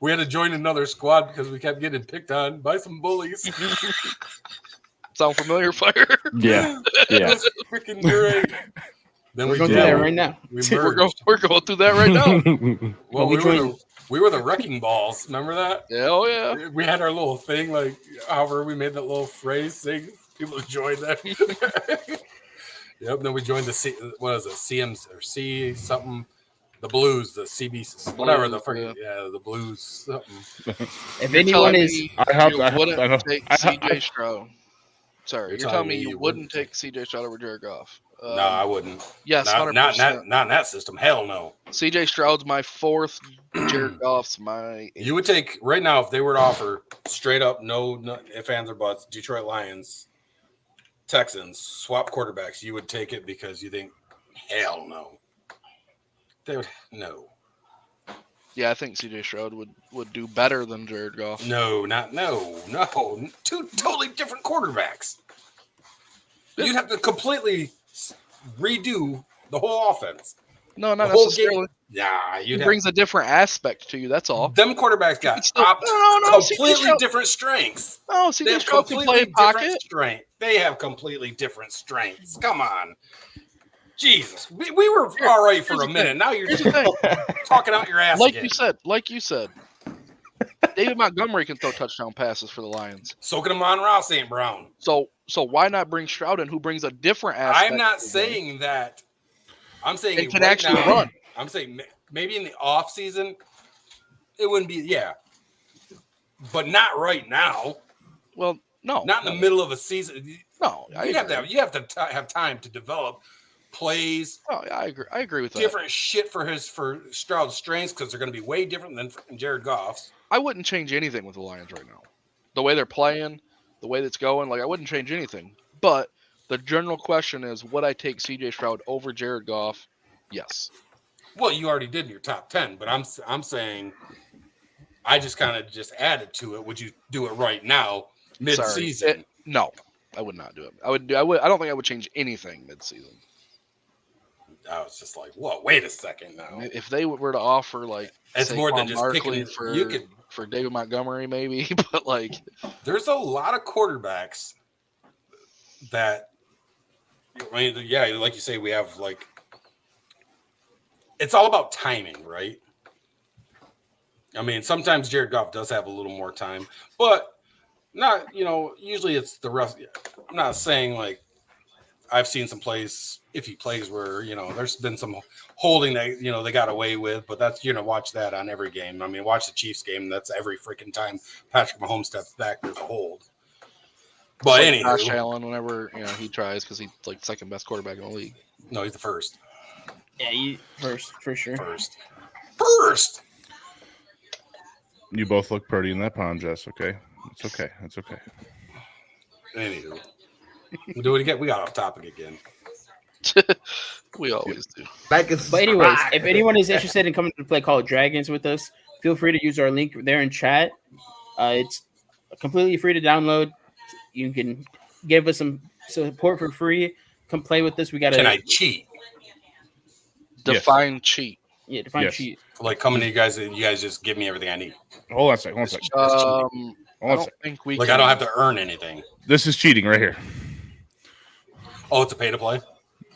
We had to join another squad because we kept getting picked on by some bullies. Sound familiar, Fire? Yeah, It yeah. was freaking great. Then We're going through that right now. We We're merged. going through that right now. Well, Well, we were the wrecking balls. Remember that? Yeah, oh yeah. We had our little thing, like however we made that little phrase thing. People joined that. Yep. Then we joined the CMs or C something, the Blues, the CB, whatever the freaking the Blues. Something. If anyone is, You I wouldn't take I- CJ Stroud. Sorry, You're you're telling me you wouldn't take CJ Stroud over Jared Goff. No, I wouldn't. Yes, Not 100%. in that system. Hell no. CJ Stroud's my fourth. Jared Goff's my. You would take right now if they were to offer straight up, no ifs, ands, or buts, Detroit Lions, Texans, swap quarterbacks, you would take it because you think, hell no. They would no. Yeah, I think CJ Stroud would do better than Jared Goff. No. Two totally different quarterbacks. You'd have to completely redo the whole offense. No, not The whole necessarily. game. Yeah, He brings a different aspect to you. That's all. them quarterbacks got still- no, completely CJ Stroud- different strengths. Oh, They CJ have Stroud can play completely pocket. different strength. They have completely different strengths. Come on. Jesus. We were all right for here's a the minute. thing. Now you're Here's just the thing. talking out your ass Like again. you said, David Montgomery can throw touchdown passes for the Lions. So can Amon Ross St. Brown. So why not bring Stroud in, who brings a different aspect? I'm not to the game? saying that. I'm saying And can right actually now, run. I'm saying maybe in the off season, it wouldn't be but not right now. Well, no, Not in the middle of a season. No, You have to have time to develop plays, Oh, yeah, I agree with that. different shit for Stroud's strengths because they're going to be way different than freaking Jared Goff's. I wouldn't change anything with the Lions right now. The way they're playing, the way that's going, like I wouldn't change anything. But the general question is, would I take CJ Stroud over Jared Goff? Yes. Well, you already did in your top 10, but I'm saying I just kind of just added to it. Would you do it right now, mid-season? No, I would not do it. I don't think I would change anything mid-season. I was just like, whoa, wait a second now. If they were to offer like It's more than Saquon just Barkley picking. for David Montgomery, maybe, but like There's a lot of quarterbacks that, I mean, yeah, like you say, we have like, it's all about timing, right? I mean, sometimes Jared Goff does have a little more time, but not, usually it's the rough. I'm not saying like I've seen some plays, if he plays where, there's been some holding that, they got away with, but that's, watch that on every game. I mean, watch the Chiefs game. That's every freaking time Patrick Mahomes steps back, there's a hold. But like anyway, Josh Allen, whenever he tries, because he's like second best quarterback in the league. no, he's the first. yeah, first for sure. First. You both look pretty in that pond, Jess. Okay, it's okay. It's okay. Anywho, we'll do it again. We got off topic again. We always do. But anyways, if anyone is interested in coming to play Call of Dragons with us, feel free to use our link there in chat. It's completely free to download. You can give us some support for free. Come play with us. We got Can I cheat? Define cheat. Yeah, define Yes. cheat. Like coming to you guys just give me everything I need. Hold on a second. Hold on a second. I Hold on a don't second. think we. Like can, I don't have to earn anything. This is cheating right here. Oh, it's a pay to play.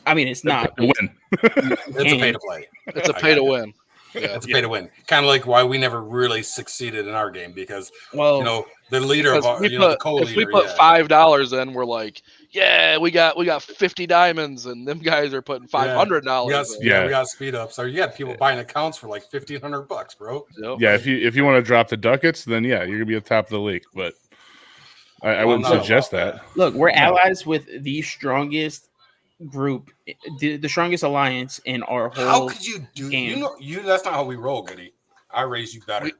I mean, it's not. To win. It's a pay to play. It's a I pay to got it. win. Yeah. It's a pay to win. Kind of like why we never really succeeded in our game because Well, the leader of our, Because the co-leader. if we put $5 in, we're like, yeah, we got 50 diamonds, and them guys are putting $500. Yeah. we got speed ups. Or you got people buying accounts for like $1,500, bro. Yep. Yeah, if you want to drop the ducats, then yeah, you're gonna be at the top of the league. But I Well, wouldn't I'm not suggest about that. look, we're allies with the strongest group, the strongest alliance in our whole. How could you do? game. That's not how we roll, Goody. I raised you better.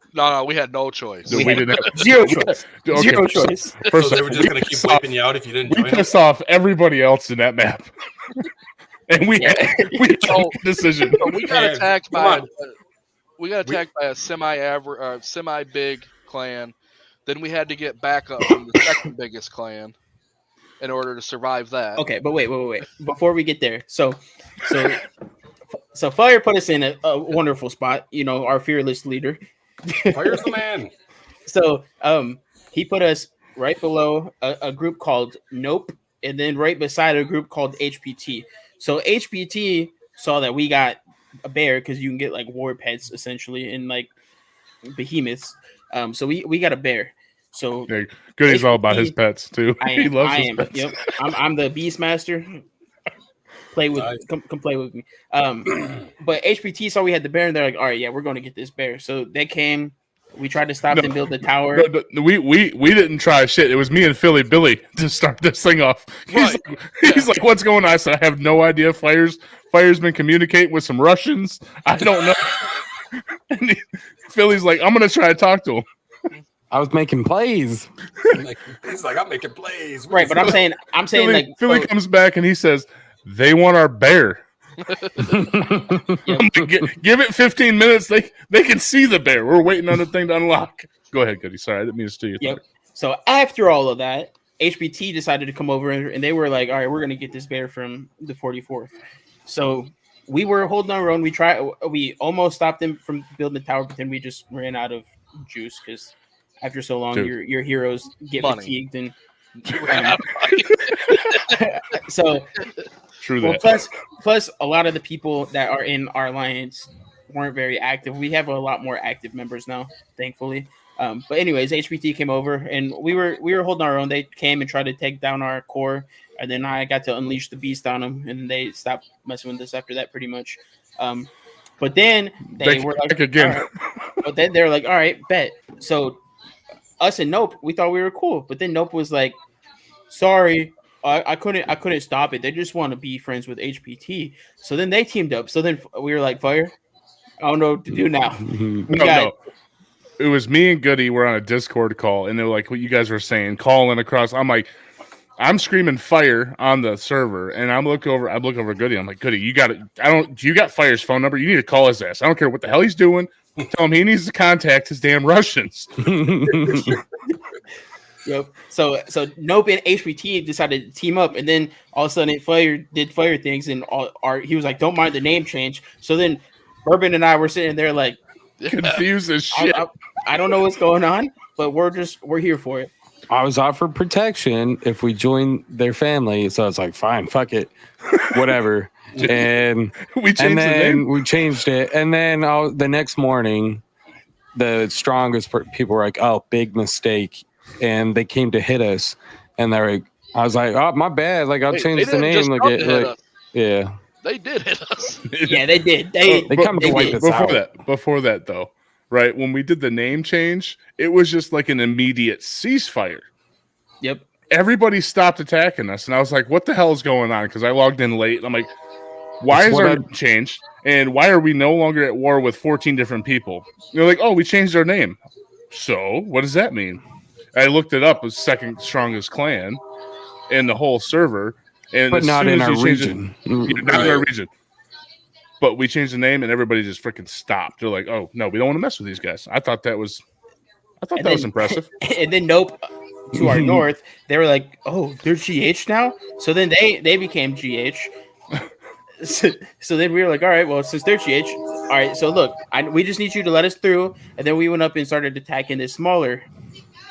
We had no choice. We didn't have Zero choice. Okay, Zero first- choice. First So they off, were just going to keep wiping you out if you didn't we join us. pissed off everybody else in that map, and we had a decision. So we got Man, attacked come by a semi big clan. Then we had to get backup from the second biggest clan in order to survive that. Okay, but wait. Before we get there, so Fire put us in a wonderful spot. You know, our fearless leader. Fire's the man. So he put us right below a group called Nope, and then right beside a group called HPT. So HPT saw that we got a bear because you can get like war pets essentially and like behemoths. So we got a bear. So Yeah, Goody's all about his pets too. He loves his pets. Yep, I'm the beast master. Play with Nice. come play with me. But HPT saw we had the bear, and they're like, all right, yeah, we're going to get this bear. So they came. We tried to stop them build the tower. No, we didn't try shit. It was me and Philly Billy to start this thing off. He's like, what's going on? I said, I have no idea. Fire's been communicating with some Russians. I don't know. And Philly's like, I'm gonna try to talk to him. I was making plays. He's like, I'm making plays. Right, but I'm saying Philly comes back and he says, they want our bear. Yep. I'm like, give it 15 minutes. They can see the bear. We're waiting on the thing to unlock. Go ahead, Goody. Sorry, I didn't mean to steal you. Yep. So after all of that, HPT decided to come over and they were like, all right, we're going to get this bear from the 44th. So we were holding our own. We almost stopped them from building the tower, but then we just ran out of juice because after so long, Dude. your heroes get Money. fatigued. And so True well, that. plus a lot of the people that are in our alliance weren't very active. We have a lot more active members now, thankfully. But anyways, HPT came over and we were holding our own. They came and tried to take down our core, and then I got to unleash the beast on them, and they stopped messing with us after that, pretty much. But then they were like, again. all right. But then they're like, all right, bet. So us and Nope, we thought we were cool, but then Nope was like, sorry. I couldn't stop it. They just want to be friends with HPT. So then they teamed up. So then we were like, Fire, I don't know what to do now. No. It was me and Goody were on a Discord call, and they're like, what you guys were saying, calling across. I'm like, I'm screaming fire on the server, and I look over Goody. I'm like, Goody, you got Fire's phone number? You need to call his ass. I don't care what the hell he's doing. Tell him he needs to contact his damn Russians. Yep. So Nope and HPT decided to team up, and then all of a sudden Fire did Fire things, and he was like, don't mind the name change. So then Bourbon and I were sitting there like confused as shit. I don't know what's going on, but we're here for it. I was offered protection if we joined their family, so I was like, fine, fuck it, whatever. And we changed the name. We changed it, and then the next morning, the strongest people were like, "Oh, big mistake," and they came to hit us, and they're like, "I was like, oh, my bad. Like, I'll change the name." Yeah, they did hit us. Yeah, they did. They come to wipe us out. Before that, though, right when we did the name change, it was just like an immediate ceasefire. Yep. Everybody stopped attacking us, and I was like, "What the hell is going on?" Because I logged in late. And I'm like, "Why is our name changed? And why are we no longer at war with 14 different people?" They're like, "Oh, we changed our name." So what does that mean? I looked it up as second strongest clan in the whole server, and but not in our region. Not in our region. But we changed the name, and everybody just freaking stopped. They're like, "Oh no, we don't want to mess with these guys." I thought that was impressive. And then Nope, to our north, they were like, "Oh, they're GH now." So then they became GH. So then we were like, "All right, well, since they're GH, all right. So look, we just need you to let us through." And then we went up and started attacking this smaller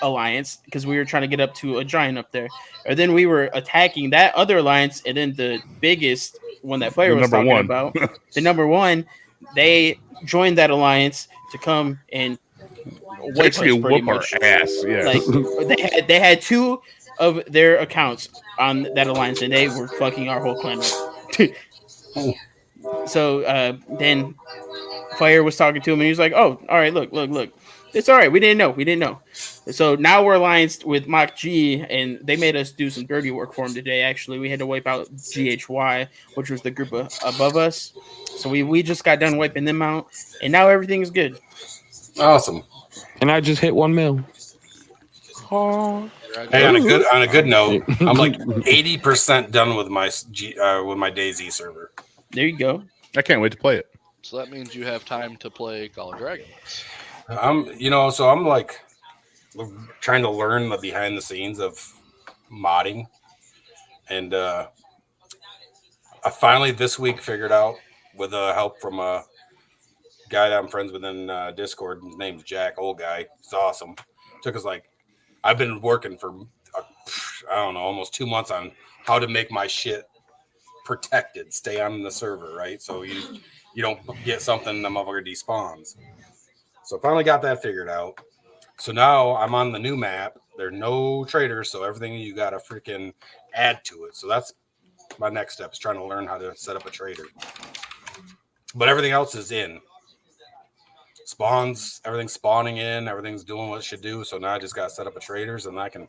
alliance because we were trying to get up to a giant up there. And then we were attacking that other alliance, and then the biggest one that Fire was talking about, the number one, they joined that alliance to come and whoop our ass. Yeah, like they had two of their accounts on that alliance, and they were fucking our whole clan up. So then player was talking to him and he was like, "Oh, all right, look. It's all right. We didn't know. So now we're allianced with Mach G, and they made us do some dirty work for him today. Actually, we had to wipe out GHY, which was the group above us. So we just got done wiping them out, and now everything's good. Awesome. And I just hit 1 mil. Hey, on a good note, I'm like 80% done with my DayZ server. There you go. I can't wait to play it. So that means you have time to play Call of Dragons. So I'm like trying to learn the behind the scenes of modding, and I finally this week figured out with help from a guy that I'm friends with in Discord. His name's Jack, old guy. He's awesome. Took us I've been working for I don't know, almost 2 months on how to make my shit protected, stay on the server, right? So you don't get something the motherfucker despawns. So finally got that figured out. So now I'm on the new map. There are no traders, so everything you got to freaking add to it. So that's my next step, is trying to learn how to set up a trader. But everything else is in. Spawns, everything's spawning in, everything's doing what it should do. So now I just got to set up a traders, and I can.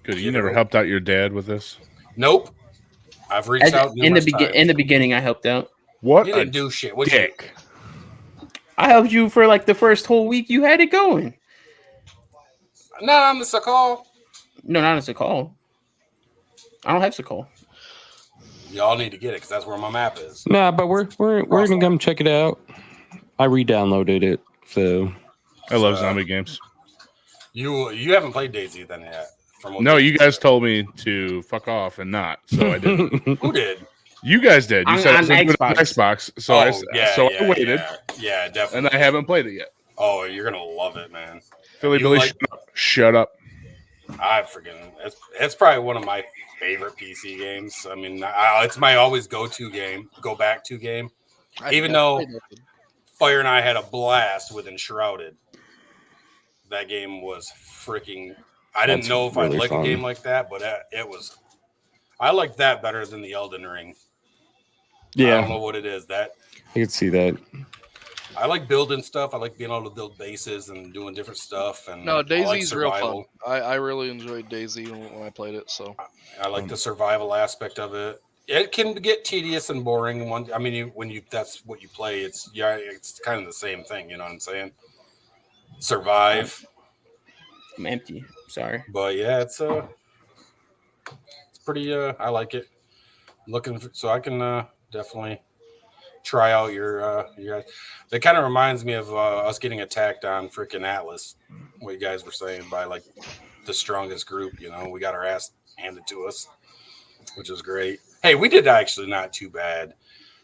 Good. You never helped out your dad with this? Nope. I've reached out in the beginning. I helped out. What? You didn't do shit. What dick. I helped you for like the first whole week you had it going. Not on the Sakal. No, not on Sakal. I don't have Sakal. Y'all need to get it because that's where my map is. Nah, but we're gonna come check it out. I re-downloaded it, so I love zombie games. You haven't played DayZ then yet? No, you guys told me to fuck off and not, so I didn't. Who did? You guys did. You said on Xbox. So I waited. Yeah, definitely. And I haven't played it yet. Oh, you're gonna love it, man. Philly Billy, shut up. I freaking it's probably one of my favorite PC games. I mean, it's my always go back to game. Even though Fire and I had a blast with Enshrouded, that game was freaking. I didn't know if I'd like a game like that, but it was. I like that better than the Elden Ring. Yeah, I don't know what it is. That I could see that. I like building stuff. I like being able to build bases and doing different stuff. And no, DayZ's real fun. I really enjoyed DayZ when I played it. So I like the survival aspect of it. It can get tedious and boring. When that's what you play, it's kind of the same thing. You know what I'm saying? Survive. I'm empty. Sorry, but yeah, it's pretty. I like it. So I can definitely try out your that kind of reminds me of us getting attacked on freaking Atlas, what you guys were saying, by like the strongest group. We got our ass handed to us, which is great. Hey, we did actually not too bad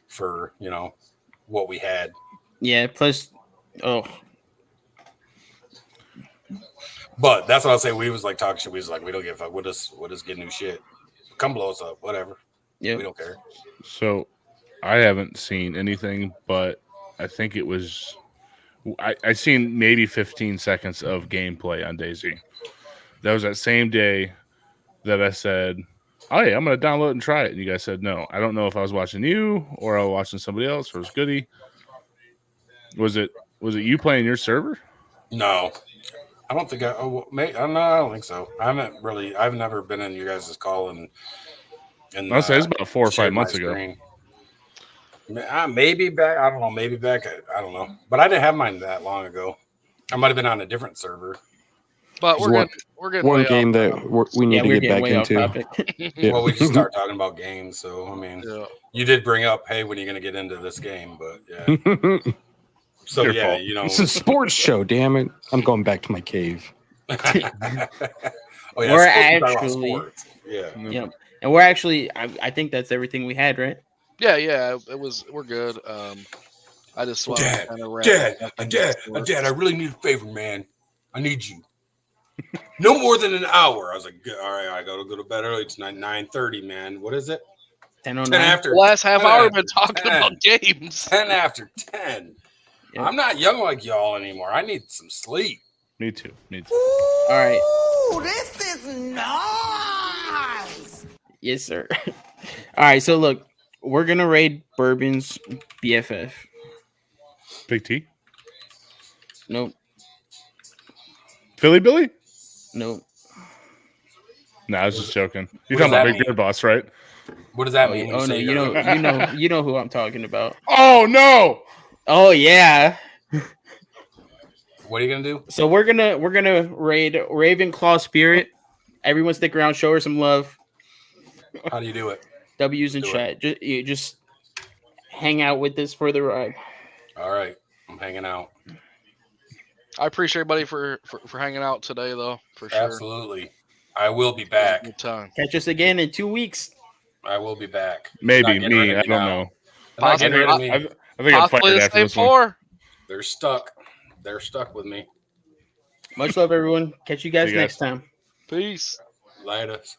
for what we had. Yeah, plus but that's what I'll say. We was like talking shit. We was like, we don't give a fuck. We'll just get new shit. Come blow us up, whatever. Yeah, we don't care. So I haven't seen anything, but I think it was I seen maybe 15 seconds of gameplay on DayZ. That was that same day that I said, "Oh yeah, I'm gonna download and try it." And you guys said no. I don't know if I was watching you or I was watching somebody else or it was Goody. Was it you playing your server? No. I don't think I don't think so. I've never been in you guys' call and I'll say it's about 4 or 5 months ago. Maybe back. I don't know. Maybe back. I don't know. But I didn't have mine that long ago. I might have been on a different server. But we're getting one game that we need to get back into. Yeah. Well, we just start talking about games. So I mean, you did bring up, hey, when are you going to get into this game? But yeah. So Your yeah, fault. It's a sports show. Damn it! I'm going back to my cave. We're actually, yeah. And we're actually, I think that's everything we had, right? Yeah, we're good. I just want to kind of Dad, I really need a favor, man. I need you. No more than an hour. I was like, all right, I gotta go to bed early. It's 9:30, man. What is it? 10:09. 10 after. The last half hour we've been talking about games. 10 after 10. Yep. I'm not young like y'all anymore. I need some sleep. Me too. All right. Ooh, this is nice. Yes, sir. All right. So look, we're gonna raid Bourbon's BFF. Big T. Nope. Philly Billy? Nope. Nah, I was just joking. You're What talking does about that Big mean? Beard Boss, right? What does that Oh, mean? yeah. when Oh say no, you're gonna- you know who I'm talking about. Oh no! Oh yeah. What are you gonna do? So we're gonna raid Ravenclaw Spirit. Everyone stick around, show her some love. How do you do it? W's in Do chat. Just hang out with us for the ride. All right, I'm hanging out. I appreciate everybody for hanging out today, though, for sure. Absolutely. I will be It was a back. good time. Catch us again in 2 weeks. I will be back. Maybe Not getting rid me. of I me don't now. know. They're not getting rid of I me. think I'm Possibly fired the after same this one. 4. They're stuck. They're stuck with me. Much love, everyone. Catch you guys See you guys. next time. Peace. Latest.